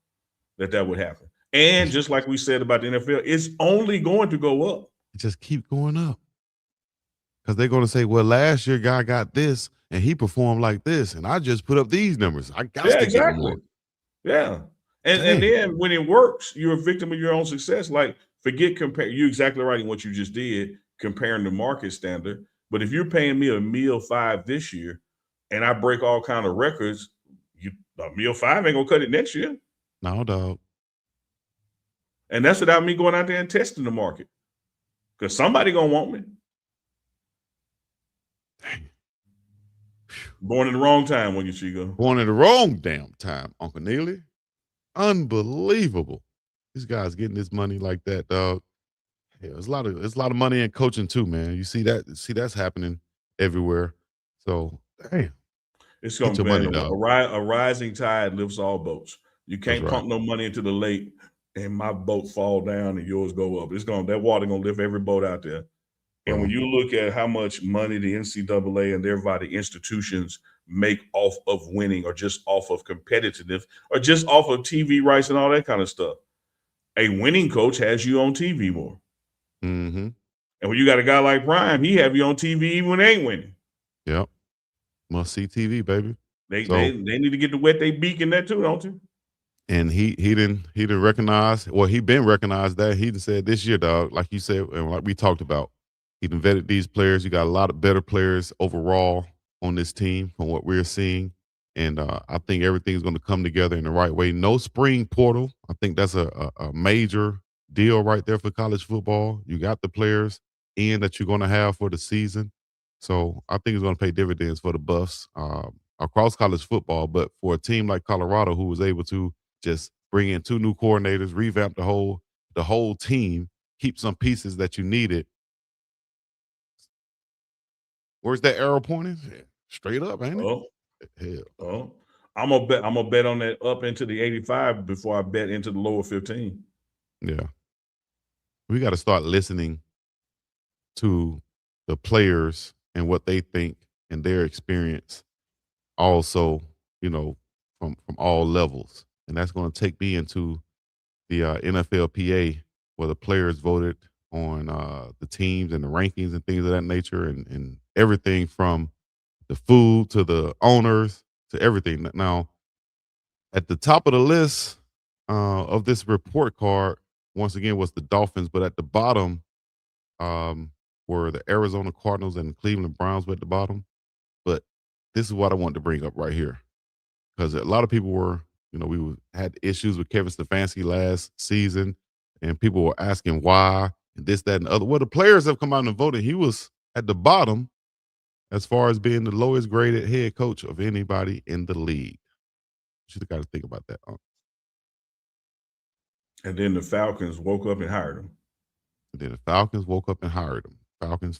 Speaker 1: that would happen? And just like we said about the NFL, it's only going to go up.
Speaker 2: Just keep going up. Because they're going to say, well, last year guy got this and he performed like this, and I just put up these numbers. I got to get more.
Speaker 1: Yeah. And then when it works, you're a victim of your own success. Like compare. You're exactly right in what you just did, comparing the market standard. But if you're paying me $1.5 million this year, and I break all kind of records, $1.5 million ain't gonna cut it next year.
Speaker 2: No, dog.
Speaker 1: And that's without me going out there and testing the market, because somebody gonna want me.
Speaker 2: Dang.
Speaker 1: Born in the wrong time, when you Chico.
Speaker 2: Born in the wrong damn time, Uncle Neely. Unbelievable. These guys getting this money like that, dog. Yeah, there's a lot of money in coaching too, man. You see that's happening everywhere. So, damn.
Speaker 1: It's gonna be a rising tide lifts all boats. You can't pump no money into the lake and my boat fall down and yours go up. That water gonna lift every boat out there. And when you look at how much money the NCAA and thereby the institutions make off of winning, or just off of competitiveness, or just off of TV rights and all that kind of stuff, a winning coach has you on TV more.
Speaker 2: Mm-hmm.
Speaker 1: And when you got a guy like Prime, he have you on TV even when they ain't winning.
Speaker 2: Yep. Must see TV, baby.
Speaker 1: They need to get to wet their beak in that too, don't you?
Speaker 2: And he didn't recognize. Well, he been recognized that. He said this year, dog, like you said, and like we talked about, he done vetted these players. You got a lot of better players overall on this team from what we're seeing. And I think everything's going to come together in the right way. No spring portal. I think that's a major deal right there for college football. You got the players in that you're going to have for the season. So I think it's going to pay dividends for the Buffs across college football. But for a team like Colorado, who was able to just bring in 2 new coordinators, revamp the whole team, keep some pieces that you needed. Where's that arrow pointing? Straight up, ain't it? Hell.
Speaker 1: Oh, I'm gonna bet on that up into the 85 before I bet into the lower 15.
Speaker 2: Yeah. We got to start listening to the players and what they think and their experience also, from all levels. And that's going to take me into the NFLPA, where the players voted on the teams and the rankings and things of that nature, and everything from the food to the owners to everything. Now, at the top of the list of this report card, once again, was the Dolphins, but at the bottom were the Arizona Cardinals and the Cleveland Browns were at the bottom. But this is what I wanted to bring up right here, because a lot of people were, had issues with Kevin Stefanski last season, and people were asking why, and this, that, and the other. Well, the players have come out and voted. He was at the bottom as far as being the lowest graded head coach of anybody in the league. You got to think about that.
Speaker 1: And then the Falcons woke up and hired him.
Speaker 2: And then the Falcons woke up and hired him. Falcons.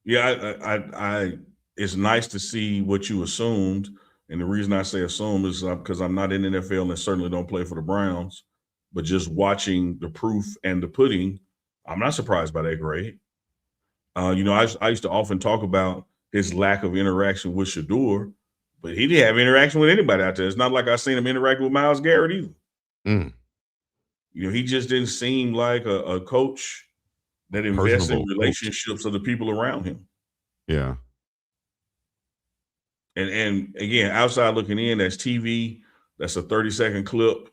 Speaker 1: Yeah, I it's nice to see what you assumed, and the reason I say assume is because I'm not in the NFL and certainly don't play for the Browns, but just watching the proof and the pudding, I'm not surprised by that grade. I used to often talk about his lack of interaction with SHEDEUR, but he didn't have interaction with anybody out there. It's not like I seen him interact with Myles Garrett either.
Speaker 2: Mm.
Speaker 1: He just didn't seem like a coach that invests in
Speaker 2: Personable coach.
Speaker 1: relationships of the people around him.
Speaker 2: Yeah.
Speaker 1: And again, outside looking in, that's TV. That's a 30-second clip.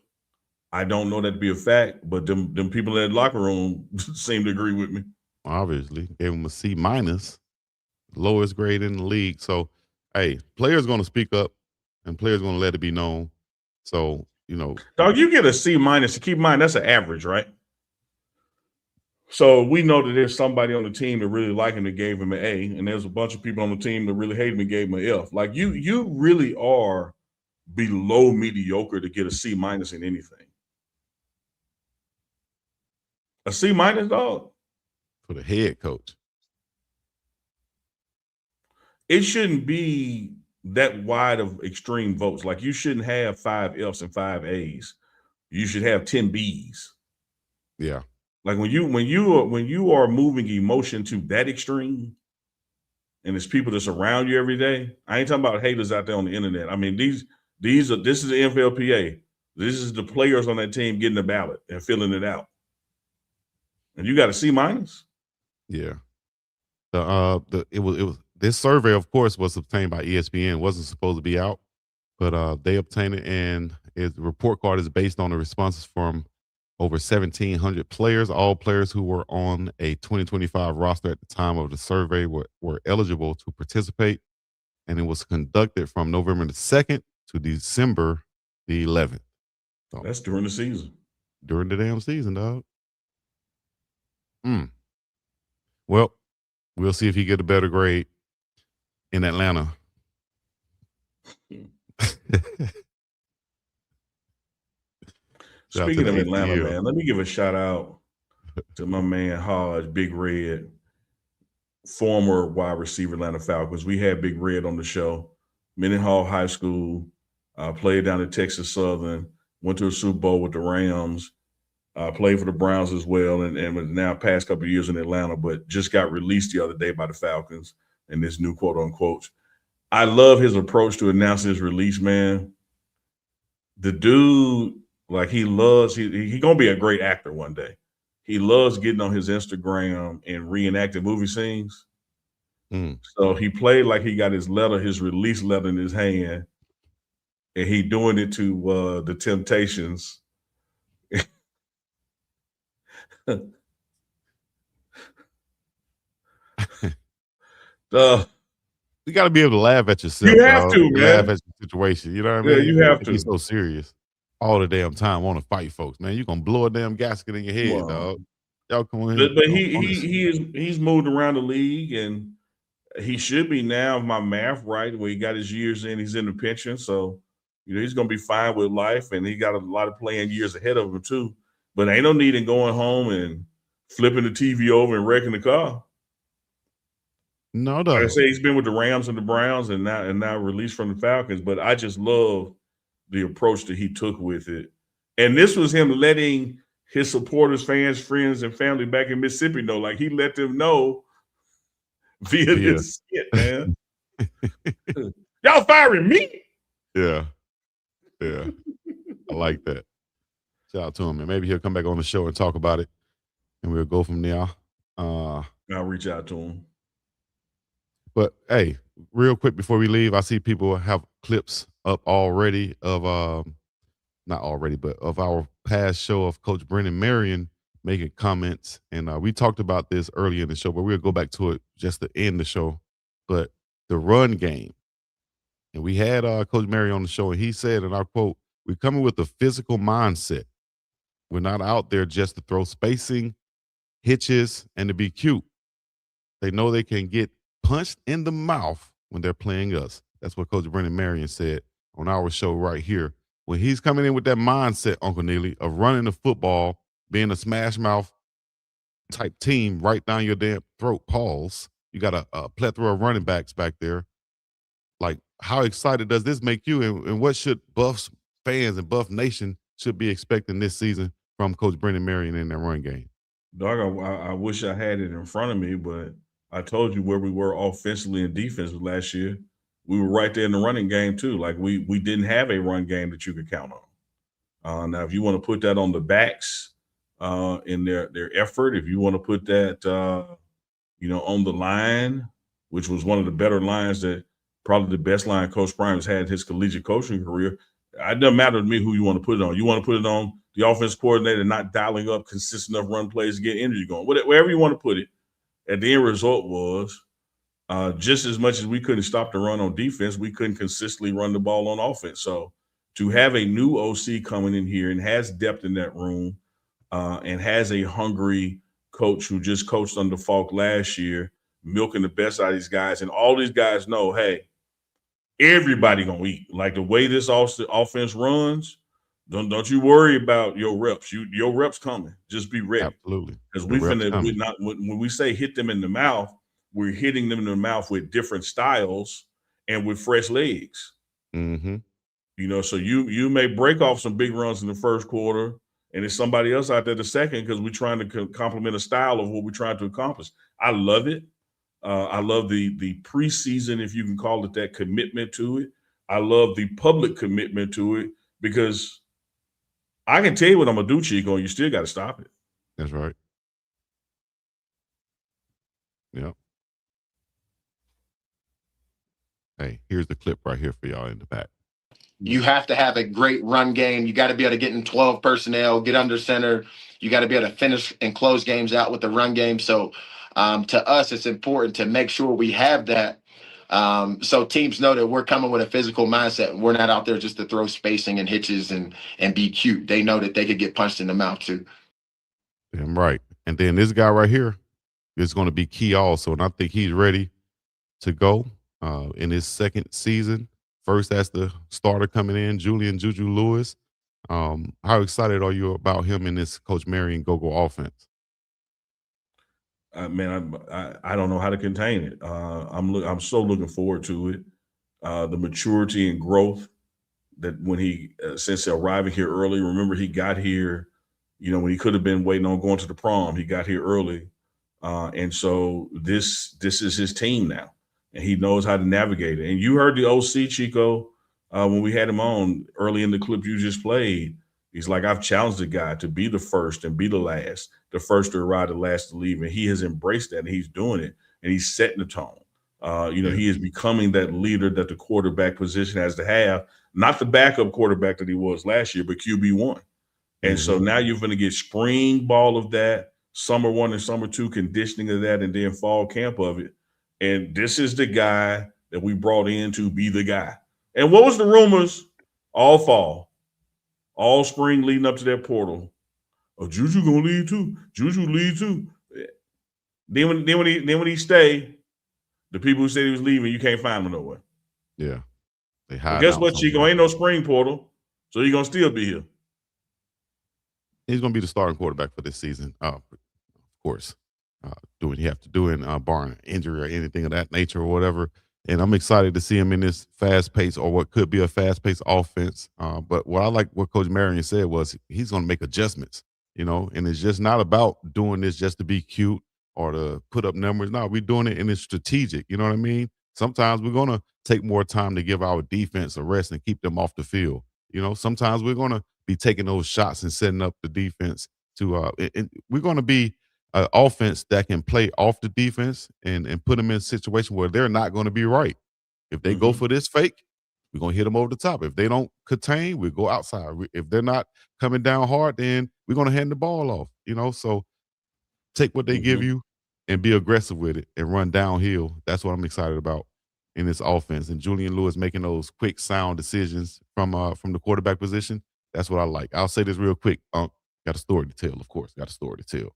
Speaker 1: I don't know that to be a fact, but them people in that locker room seem to agree with me.
Speaker 2: Obviously, gave him a C minus, lowest grade in the league. So, hey, players going to speak up, and players going to let it be known. So,
Speaker 1: Dog, you get a C minus. Keep in mind that's an average, right? So we know that there's somebody on the team that really like him that gave him an A, and there's a bunch of people on the team that really hate him and gave him an F. Like you really are below mediocre to get a C minus in anything. A C minus, dog.
Speaker 2: for the head coach.
Speaker 1: It shouldn't be that wide of extreme votes. Like you shouldn't have 5 F's and 5 A's. You should have 10 B's.
Speaker 2: Yeah.
Speaker 1: Like when you are moving emotion to that extreme, and it's people that's around you every day. I ain't talking about haters out there on the internet. I mean, this is the NFLPA. This is the players on that team getting the ballot and filling it out. And you got a C minus?
Speaker 2: Yeah. It was this survey, of course, was obtained by ESPN. It wasn't supposed to be out, but they obtained it, and the report card is based on the responses from over 1,700 players. All players who were on a 2025 roster at the time of the survey were eligible to participate, and it was conducted from November the 2nd to December the 11th.
Speaker 1: So, that's during the season.
Speaker 2: During the damn season, dog. Well, we'll see if he get a better grade in Atlanta.
Speaker 1: Speaking of Atlanta, man, let me give a shout out to my man Hodge, Big Red, former wide receiver Atlanta Falcons. We had Big Red on the show. Mendenhall High School, played down at Texas Southern, went to a Super Bowl with the Rams, played for the Browns as well, and was now past couple of years in Atlanta, but just got released the other day by the Falcons in this new quote unquote. I love his approach to announcing his release, man. The dude, like he gonna be a great actor one day. He loves getting on his Instagram and reenacting movie scenes. So he played like he got his release letter in his hand, and he doing it to the Temptations.
Speaker 2: You got to be able to laugh at yourself.
Speaker 1: You have to, man.
Speaker 2: Laugh at your situation. You know what I mean?
Speaker 1: Yeah, you have to.
Speaker 2: Be so serious all the damn time. Want to fight folks, man? You gonna blow a damn gasket in your head, dog. Y'all come on here.
Speaker 1: But he's moved around the league, and he should be now, if my math right, where he got his years in. He's in the pension, so he's gonna be fine with life, and he got a lot of playing years ahead of him too. But ain't no need in going home and flipping the TV over and wrecking the car.
Speaker 2: No,
Speaker 1: like I say, he's been with the Rams and the Browns, and now released from the Falcons. But I just love the approach that he took with it, and this was him letting his supporters, fans, friends, and family back in Mississippi know. Like he let them know via this skit, man. Y'all firing me?
Speaker 2: Yeah. I like that. Shout out to him, and maybe he'll come back on the show and talk about it, and we'll go from there.
Speaker 1: I'll reach out to him.
Speaker 2: But hey, real quick before we leave, I see people have clips up already of not already, but of our past show of Coach Brennan Marion making comments. And we talked about this earlier in the show, but we'll go back to it just to end the show. But the run game. And we had Coach Marion on the show, and he said, and I quote, "We're coming with a physical mindset. We're not out there just to throw spacing, hitches, and to be cute. They know they can get punched in the mouth when they're playing us." That's what Coach Brennan Marion said on our show right here. When he's coming in with that mindset, Uncle Neely, of running the football, being a smash mouth type team right down your damn throat, pause, You got a plethora of running backs back there. Like, how excited does this make you? And what should Buffs fans and Buff Nation should be expecting this season from Coach Brendan Marion in that run game?
Speaker 1: Dog, I wish I had it in front of me, but I told you where we were offensively and defensively last year. We were right there in the running game too. Like we didn't have a run game that you could count on. Now, if you want to put that on the backs in their effort, if you want to put that on the line, which was one of the better lines that probably the best line Coach Prime has had in his collegiate coaching career. It doesn't matter to me who you want to put it on. You want to put it on the offense coordinator not dialing up consistent enough run plays to get energy going. Wherever you want to put it, at the end result was just as much as we couldn't stop the run on defense, we couldn't consistently run the ball on offense. So to have a new OC coming in here and has depth in that room and has a hungry coach who just coached under Falk last year, milking the best out of these guys, and all these guys know, hey, everybody gonna eat. Like the way this offense runs, don't you worry about your reps. Your reps coming. Just be ready.
Speaker 2: Absolutely.
Speaker 1: Because when we say hit them in the mouth, we're hitting them in the mouth with different styles and with fresh legs.
Speaker 2: Mm-hmm.
Speaker 1: So you may break off some big runs in the first quarter, and it's somebody else out there the second because we're trying to complement a style of what we're trying to accomplish. I love it. I love the preseason, if you can call it that, commitment to it. I love the public commitment to it because I can tell you what I'm going to do, Chico, and you still got to stop it.
Speaker 2: That's right. Yep. Hey, here's the clip right here for y'all in the back.
Speaker 3: You have to have a great run game. You got to be able to get in 12 personnel, get under center. You got to be able to finish and close games out with the run game. So to us, it's important to make sure we have that. So teams know that we're coming with a physical mindset. We're not out there just to throw spacing and hitches and be cute. They know that they could get punched in the mouth too.
Speaker 2: Damn right. And then this guy right here is going to be key also. And I think he's ready to go in his second season. First, as the starter coming in, Juju Lewis. How excited are you about him in this Coach Marion go-go offense?
Speaker 1: Man, I don't know how to contain it. I'm so looking forward to it. The maturity and growth that when he since arriving here early. Remember, he got here, when he could have been waiting on going to the prom. He got here early, and so this is his team now, and he knows how to navigate it. And you heard the OC Chico when we had him on early in the clip you just played. He's like, I've challenged the guy to be the first and be the last, the first to arrive, the last to leave. And he has embraced that, and he's doing it, and he's setting the tone. He is becoming that leader that the quarterback position has to have, not the backup quarterback that he was last year, but QB1. And so now you're going to get spring ball of that, summer 1 and summer 2 conditioning of that, and then fall camp of it. And this is the guy that we brought in to be the guy. And what was the rumors all fall? All spring leading up to that portal. Oh, Juju gonna lead too. Juju lead too. Then when he stay, the people who said he was leaving, you can't find him nowhere.
Speaker 2: Yeah.
Speaker 1: Well, guess what, Chico? Ain't no spring portal, so you're gonna still be here.
Speaker 2: He's gonna be the starting quarterback for this season. Of course. Do what you have to do in barring injury or anything of that nature or whatever. And I'm excited to see him in this fast-paced or what could be a fast-paced offense. But what I like what Coach Marion said was he's going to make adjustments, and it's just not about doing this just to be cute or to put up numbers. No, we're doing it and it's strategic. You know what I mean? Sometimes we're going to take more time to give our defense a rest and keep them off the field. Sometimes we're going to be taking those shots and setting up the defense to and we're going to be an offense that can play off the defense and put them in a situation where they're not going to be right. If they go for this fake, we're going to hit them over the top. If they don't contain, we go outside. If they're not coming down hard, then we're going to hand the ball off, So take what they give you and be aggressive with it and run downhill. That's what I'm excited about in this offense. And Julian Lewis making those quick, sound decisions from the quarterback position. That's what I like. I'll say this real quick. Got a story to tell, of course. Got a story to tell.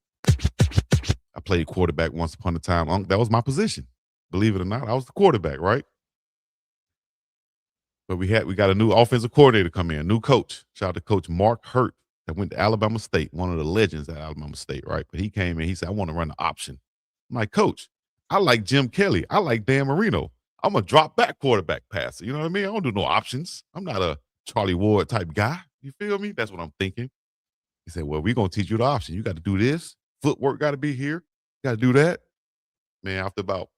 Speaker 2: I played quarterback once upon a time. That was my position. Believe it or not, I was the quarterback, right? But we got a new offensive coordinator come in, new coach. Shout out to Coach Mark Hurt that went to Alabama State, one of the legends at Alabama State, right? But he came in, he said, I want to run the option. I'm like, Coach, I like Jim Kelly. I like Dan Marino. I'm a drop back quarterback passer. You know what I mean? I don't do no options. I'm not a Charlie Ward type guy. You feel me? That's what I'm thinking. He said, well, we're going to teach you the option. You got to do this. Footwork got to be here. Got to do that. Man, after about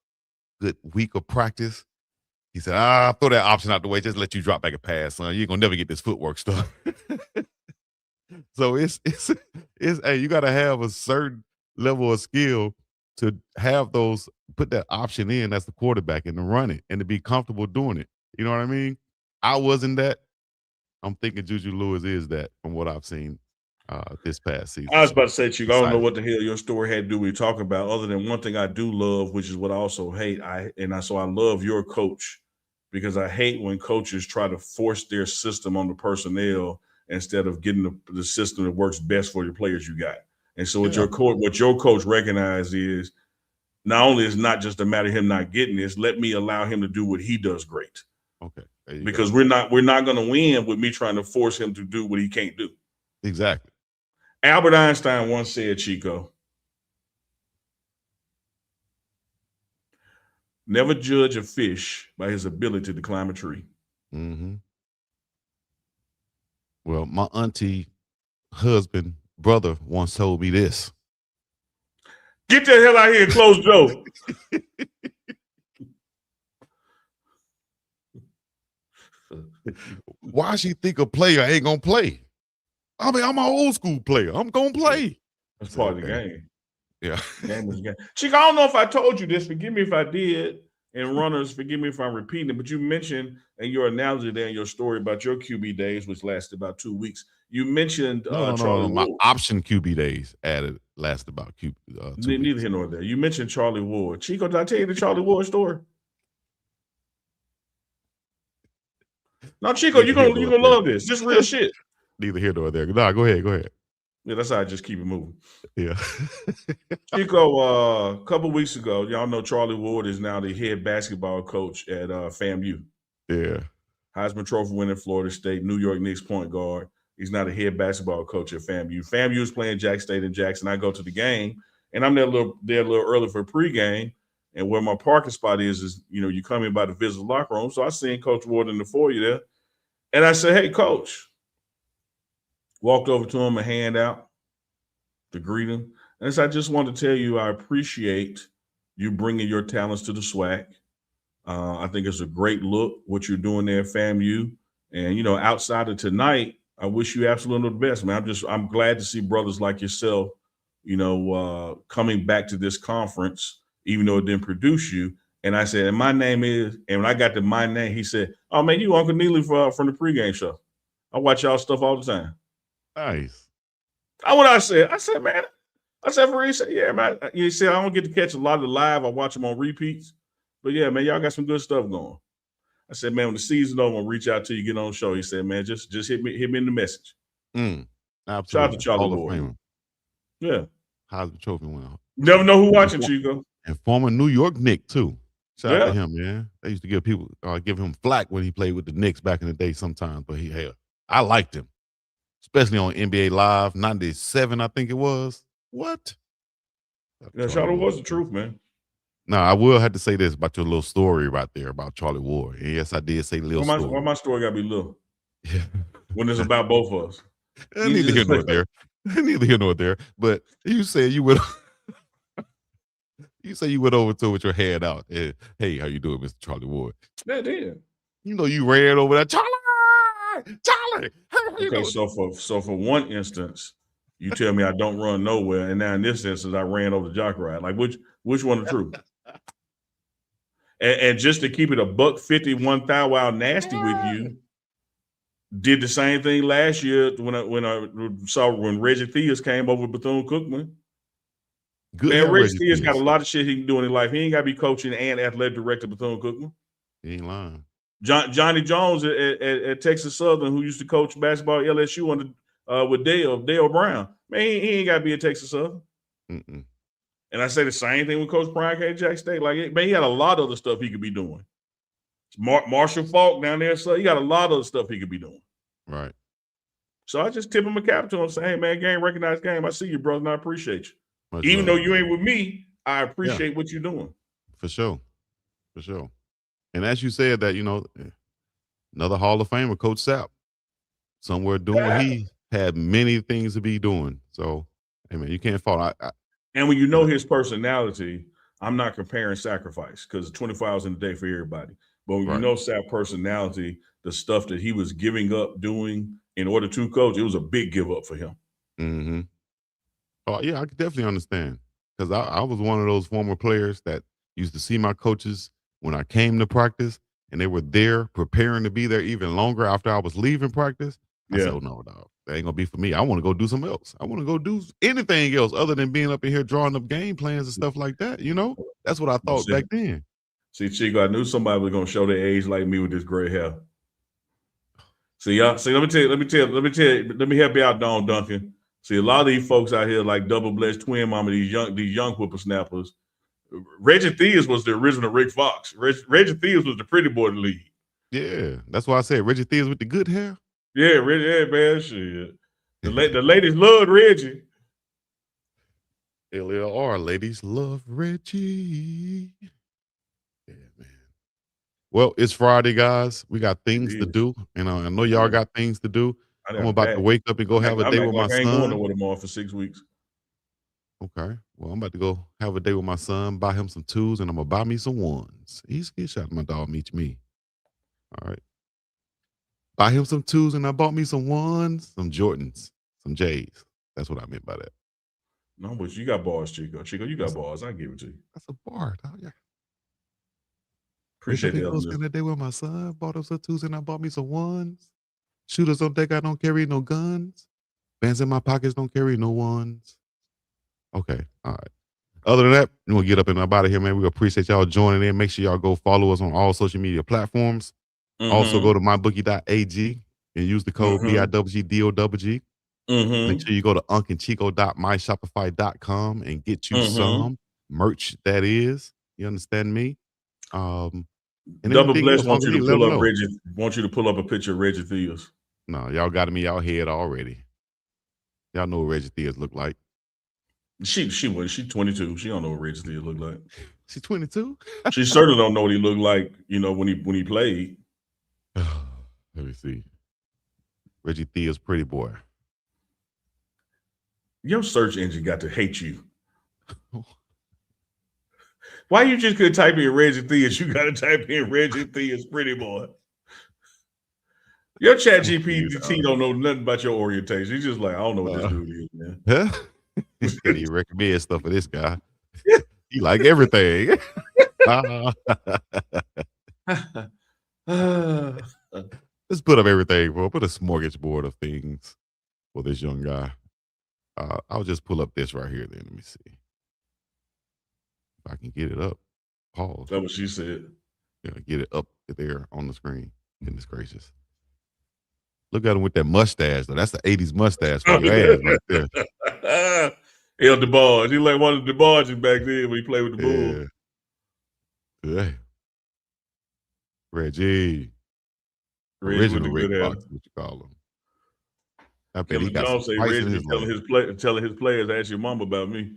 Speaker 2: a good week of practice, he said, throw that option out the way. Just let you drop back a pass, son. You ain't going to never get this footwork stuff. So it's hey, you got to have a certain level of skill to have those, put that option in as the quarterback and to run it and to be comfortable doing it. You know what I mean? I wasn't that. I'm thinking Juju Lewis is that from what I've seen this past season.
Speaker 1: I was about to say, Chico, I don't know what the hell your story had to do with talking about, other than one thing I do love, which is what I also hate. So I love your coach, because I hate when coaches try to force their system on the personnel instead of getting the system that works best for your players you got. And so what your coach recognized is, not only is not just a matter of him not getting this, let me allow him to do what he does great.
Speaker 2: Okay.
Speaker 1: Because we're not going to win with me trying to force him to do what he can't do.
Speaker 2: Exactly.
Speaker 1: Albert Einstein once said, Chico, never judge a fish by his ability to climb a tree.
Speaker 2: Mm-hmm. Well, my auntie, husband, brother once told me this.
Speaker 1: Get the hell out here and close Joe.
Speaker 2: Why she think a player ain't gonna play? I mean, I'm an old school player. I'm gonna play.
Speaker 1: That's part of the game.
Speaker 2: Yeah.
Speaker 1: Game is game. Chico, I don't know if I told you this. Forgive me if I did. And runners, forgive me if I'm repeating it, but you mentioned in your analogy there in your story about your QB days, which lasted about 2 weeks. You mentioned Charlie
Speaker 2: my
Speaker 1: Ward.
Speaker 2: option QB days lasted about 2
Speaker 1: Neither
Speaker 2: weeks.
Speaker 1: here nor there. You mentioned Charlie Ward. Chico, did I tell you the Charlie Ward story? No, Chico, you're gonna love this. This real shit.
Speaker 2: Neither here nor there. No, go ahead.
Speaker 1: Yeah, that's how I just keep it moving.
Speaker 2: Yeah.
Speaker 1: Chico, a couple weeks ago, y'all know Charlie Ward is now the head basketball coach at FAMU.
Speaker 2: Yeah.
Speaker 1: Heisman Trophy winning Florida State, New York Knicks point guard. He's now the head basketball coach at FAMU. FAMU is playing Jack State in Jackson. I go to the game, and I'm there a little early for pregame. And where my parking spot is you come in by the visitor locker room. So I seen Coach Ward in the foyer there, and I said, "Hey, Coach." Walked over to him, a hand out to greet him. And so I just want to tell you, I appreciate you bringing your talents to the SWAC. I think it's a great look, what you're doing there at FAMU. And, outside of tonight, I wish you absolutely the best, man. I'm glad to see brothers like yourself, coming back to this conference, even though it didn't produce you. And I said, and my name is, and when I got to my name, he said, oh, man, you Uncle Neely from the pregame show. I watch y'all stuff all the time.
Speaker 2: Nice.
Speaker 1: What I said, man, for he said, yeah, man. You see, I don't get to catch a lot of the live. I watch them on repeats. But yeah, man, y'all got some good stuff going. I said, man, when the season's over, I'm gonna reach out to you, get on the show. He said, man, just hit me in the message.
Speaker 2: Absolutely.
Speaker 1: Shout out to Charlie Ward. Yeah.
Speaker 2: Heisman Trophy winner.
Speaker 1: Never know who watching, Chico.
Speaker 2: And former New York Knick, too. Shout out to him, man. They used to give him flack when he played with the Knicks back in the day sometimes. But I liked him. Especially on NBA Live, 97, I think it was. What?
Speaker 1: Yeah, Charlie Ward's the truth, man.
Speaker 2: Now, I will have to say this about your little story right there about Charlie Ward. And yes, I did say little story.
Speaker 1: Why my story got to be little?
Speaker 2: Yeah.
Speaker 1: When it's about both of us.
Speaker 2: Neither here nor there. Neither here nor there. But you said you went over to it with your head out. And, hey, how you doing, Mr. Charlie Ward?
Speaker 1: Yeah, did.
Speaker 2: You ran over there, Charlie.
Speaker 1: Okay, so for one instance, you tell me I don't run nowhere, and now in this instance, I ran over the jock ride. Like which one is true? and just to keep it $151 thou wow nasty with you, did the same thing last year when I saw when Reggie Theus came over Bethune-Cookman.
Speaker 2: Good.
Speaker 1: Man, Reggie Theus got a lot of shit he can do in his life. He ain't got to be coaching and athletic director Bethune-Cookman.
Speaker 2: He ain't lying.
Speaker 1: Johnny Jones at Texas Southern, who used to coach basketball at LSU with Dale Brown. Man, he ain't got to be at Texas Southern.
Speaker 2: Mm-mm.
Speaker 1: And I say the same thing with Coach Brian K. Jack State. Like, man, he had a lot of other stuff he could be doing. Marshall Falk down there, so he got a lot of other stuff he could be doing.
Speaker 2: Right.
Speaker 1: So I just tip him a cap to him, say, hey, man, game, recognized game. I see you, brother, and I appreciate you.
Speaker 2: Much
Speaker 1: Even
Speaker 2: love,
Speaker 1: though you ain't with me, I appreciate what you're doing.
Speaker 2: For sure. And as you said that, another Hall of Famer, Coach Sapp, somewhere doing what he had many things to be doing. So, hey man, you can't fault.
Speaker 1: And when you know his personality, I'm not comparing sacrifice because 24 hours in a day for everybody. But when you know Sapp's personality, the stuff that he was giving up doing in order to coach, it was a big give up for him.
Speaker 2: Mm-hmm. Oh yeah, I could definitely understand because I was one of those former players that used to see my coaches when I came to practice, and they were there preparing to be there even longer after I was leaving practice. I said, "Oh no, dog, that ain't gonna be for me. I want to go do something else. I want to go do anything else other than being up in here drawing up game plans and stuff like that." That's what I thought back then.
Speaker 1: See, Chico, I knew somebody was gonna show their age like me with this gray hair. See, y'all. See, let me help you out, Don Duncan. See, a lot of these folks out here like double blessed twin mama, these young whippersnappers. Reggie Theus was the original Rick Fox. Reggie Theus was the pretty boy of the league.
Speaker 2: Yeah, that's why I said Reggie Theus with the good hair.
Speaker 1: Yeah, Reggie, yeah, man, shit. The ladies loved Reggie.
Speaker 2: LLR, ladies love Reggie. Yeah, man. Well, it's Friday, guys. We got things to do, and I know y'all got things to do. I'm about to wake up and go have a day with my son. I ain't going
Speaker 1: nowhere tomorrow for 6 weeks.
Speaker 2: Okay. Well, I'm about to go have a day with my son, buy him some twos, and I'm gonna buy me some ones. He's shot my dog meets me. All right. Buy him some twos, and I bought me some ones, some Jordans, some J's. That's what I meant by that.
Speaker 1: No, but you got bars, Chico. Chico, you got bars. I give it to you.
Speaker 2: That's a bar, dog. Yeah.
Speaker 1: Appreciate that.
Speaker 2: Spend a day with my son, bought him some twos, and I bought me some ones. Shooters don't think I don't carry no guns. Bands in my pockets don't carry no ones. Okay. All right. Other than that, we're going to get up and up out of here, man. We appreciate y'all joining in. Make sure y'all go follow us on all social media platforms. Also, go to mybookie.ag and use the code BIWGDOWG. Make sure you go to UNK and CHICO.myshopify.com and get you some merch, that is. You understand me?
Speaker 1: Double Bless wants you to pull up Reggie. Want you to pull up a picture of Reggie Theus.
Speaker 2: No, y'all got me out head already. Y'all know what Reggie Theus look like. She's
Speaker 1: 22. She don't know what Reggie Theus look like.
Speaker 2: She's 22.
Speaker 1: She certainly don't know what he looked like. When he played.
Speaker 2: Let me see. Reggie Theus, pretty boy.
Speaker 1: Your search engine got to hate you. Why you just couldn't type in Reggie Theus? You got to type in Reggie Theus, pretty boy. Your chat GPT don't know nothing about your orientation. He's just like, I don't know what this dude is, man.
Speaker 2: Huh? Can't even recommend stuff for this guy. He like everything. Let's put up everything, bro. Put a smorgasbord of things for this young guy. I'll just pull up this right here then. Let me see. If I can get it up. Pause.
Speaker 1: That's what she said.
Speaker 2: Yeah, get it up there on the screen. Goodness gracious. Look at him with that mustache, though. That's the 80s mustache for your ass right there.
Speaker 1: El DeBarge. He like one of the DeBarges back then when he played with the Bulls.
Speaker 2: Yeah. Reggie. Original Rick Fox, what you call him. I bet he got
Speaker 1: say Reggie telling his players, ask your mom about me.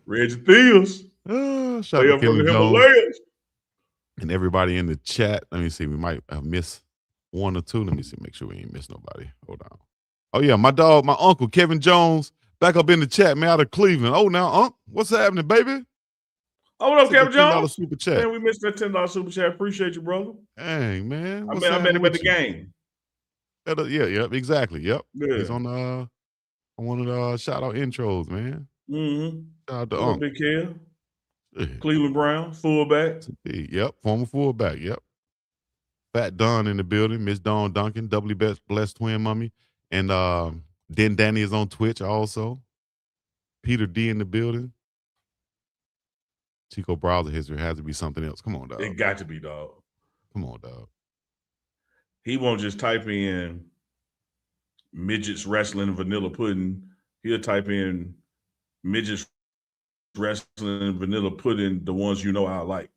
Speaker 1: Reggie Theus.
Speaker 2: Shout out to Kevin Jones. And everybody in the chat. Let me see. We might have missed one or two. Let me see. Make sure we ain't missed nobody. Hold on. Oh, yeah. My dog, my uncle, Kevin Jones, back up in the chat, man, out of Cleveland. Oh, now, Unc, what's happening, baby?
Speaker 1: Oh, what up, Kevin Jones?
Speaker 2: Super chat.
Speaker 1: Man, we missed that $10 super chat. Appreciate you, brother.
Speaker 2: Dang, man.
Speaker 1: I met him at the game.
Speaker 2: Yeah, exactly. Yep. Yeah. He's on one of the shout out intros, man. Shout out to Unc.
Speaker 1: Big Kel. Cleveland Brown, fullback.
Speaker 2: Yep, former fullback. Yep. Fat Don in the building. Miss Dawn Duncan, doubly blessed twin mummy. And Den Danny is on Twitch also. Peter D in the building. Chico browser history has to be something else. Come on, dog.
Speaker 1: It got to be, dog.
Speaker 2: Come on, dog.
Speaker 1: He won't just type in midgets wrestling vanilla pudding. He'll type in midgets wrestling vanilla pudding, the ones you know I like.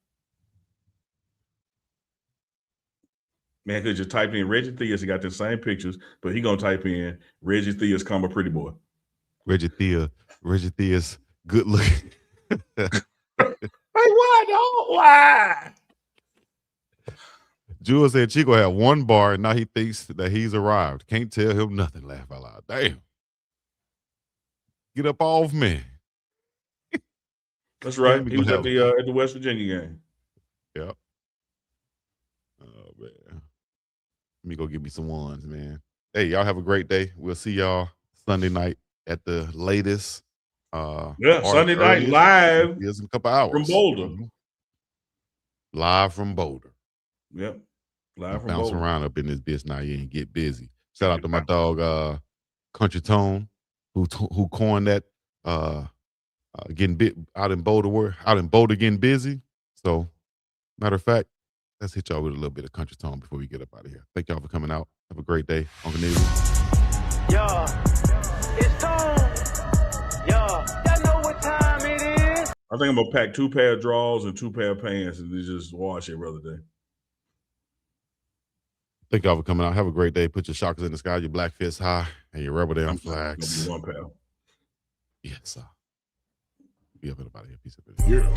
Speaker 1: Man could just type in Reggie Theus. He got the same pictures, but he gonna type in Reggie Theus, pretty boy.
Speaker 2: Reggie Thea's good looking.
Speaker 1: Hey, why don't why?
Speaker 2: Jewel said Chico had one bar and now he thinks that he's arrived. Can't tell him nothing. Laugh out loud. Damn. Get up off me.
Speaker 1: That's right.
Speaker 2: we
Speaker 1: He was
Speaker 2: gonna
Speaker 1: at the West Virginia game.
Speaker 2: Yep. Oh man. Let me go get me some ones, man. Hey, y'all have a great day. We'll see y'all Sunday night at the latest.
Speaker 1: Yeah, Sunday night live
Speaker 2: in a couple hours
Speaker 1: from Boulder.
Speaker 2: Live from Boulder.
Speaker 1: Yep. Live from
Speaker 2: Bounce
Speaker 1: Boulder.
Speaker 2: around up in this bitch now. You ain't get busy. Shout out to my dog, Country Tone, who coined that getting bit out in Boulder getting busy. So, matter of fact, let's hit y'all with a little bit of Country Tone before we get up out of here. Thank y'all for coming out. Have a great day. Uncle Neil.
Speaker 4: Yeah, it's Tone. Yeah, y'all know what time it is.
Speaker 1: I think I'm gonna pack 2 pair of drawers and 2 pair of pants and just wash every other day.
Speaker 2: Thank y'all for coming out. Have a great day. Put your chakras in the sky, your black fists high, and your rubber down flags.
Speaker 1: 1 pair.
Speaker 2: Yes, sir. Be up and about here. Peace of it.
Speaker 1: Yeah.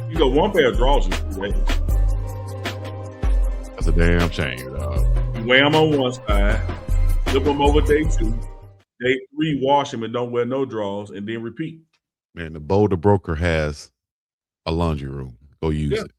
Speaker 1: You got 1 pair of drawers in 2 days.
Speaker 2: That's a damn shame, dog.
Speaker 1: You wear them on one side, flip them over day 2. Day 3, wash them and don't wear no drawers, and then repeat.
Speaker 2: Man, the Boulder broker has a laundry room. Go use it.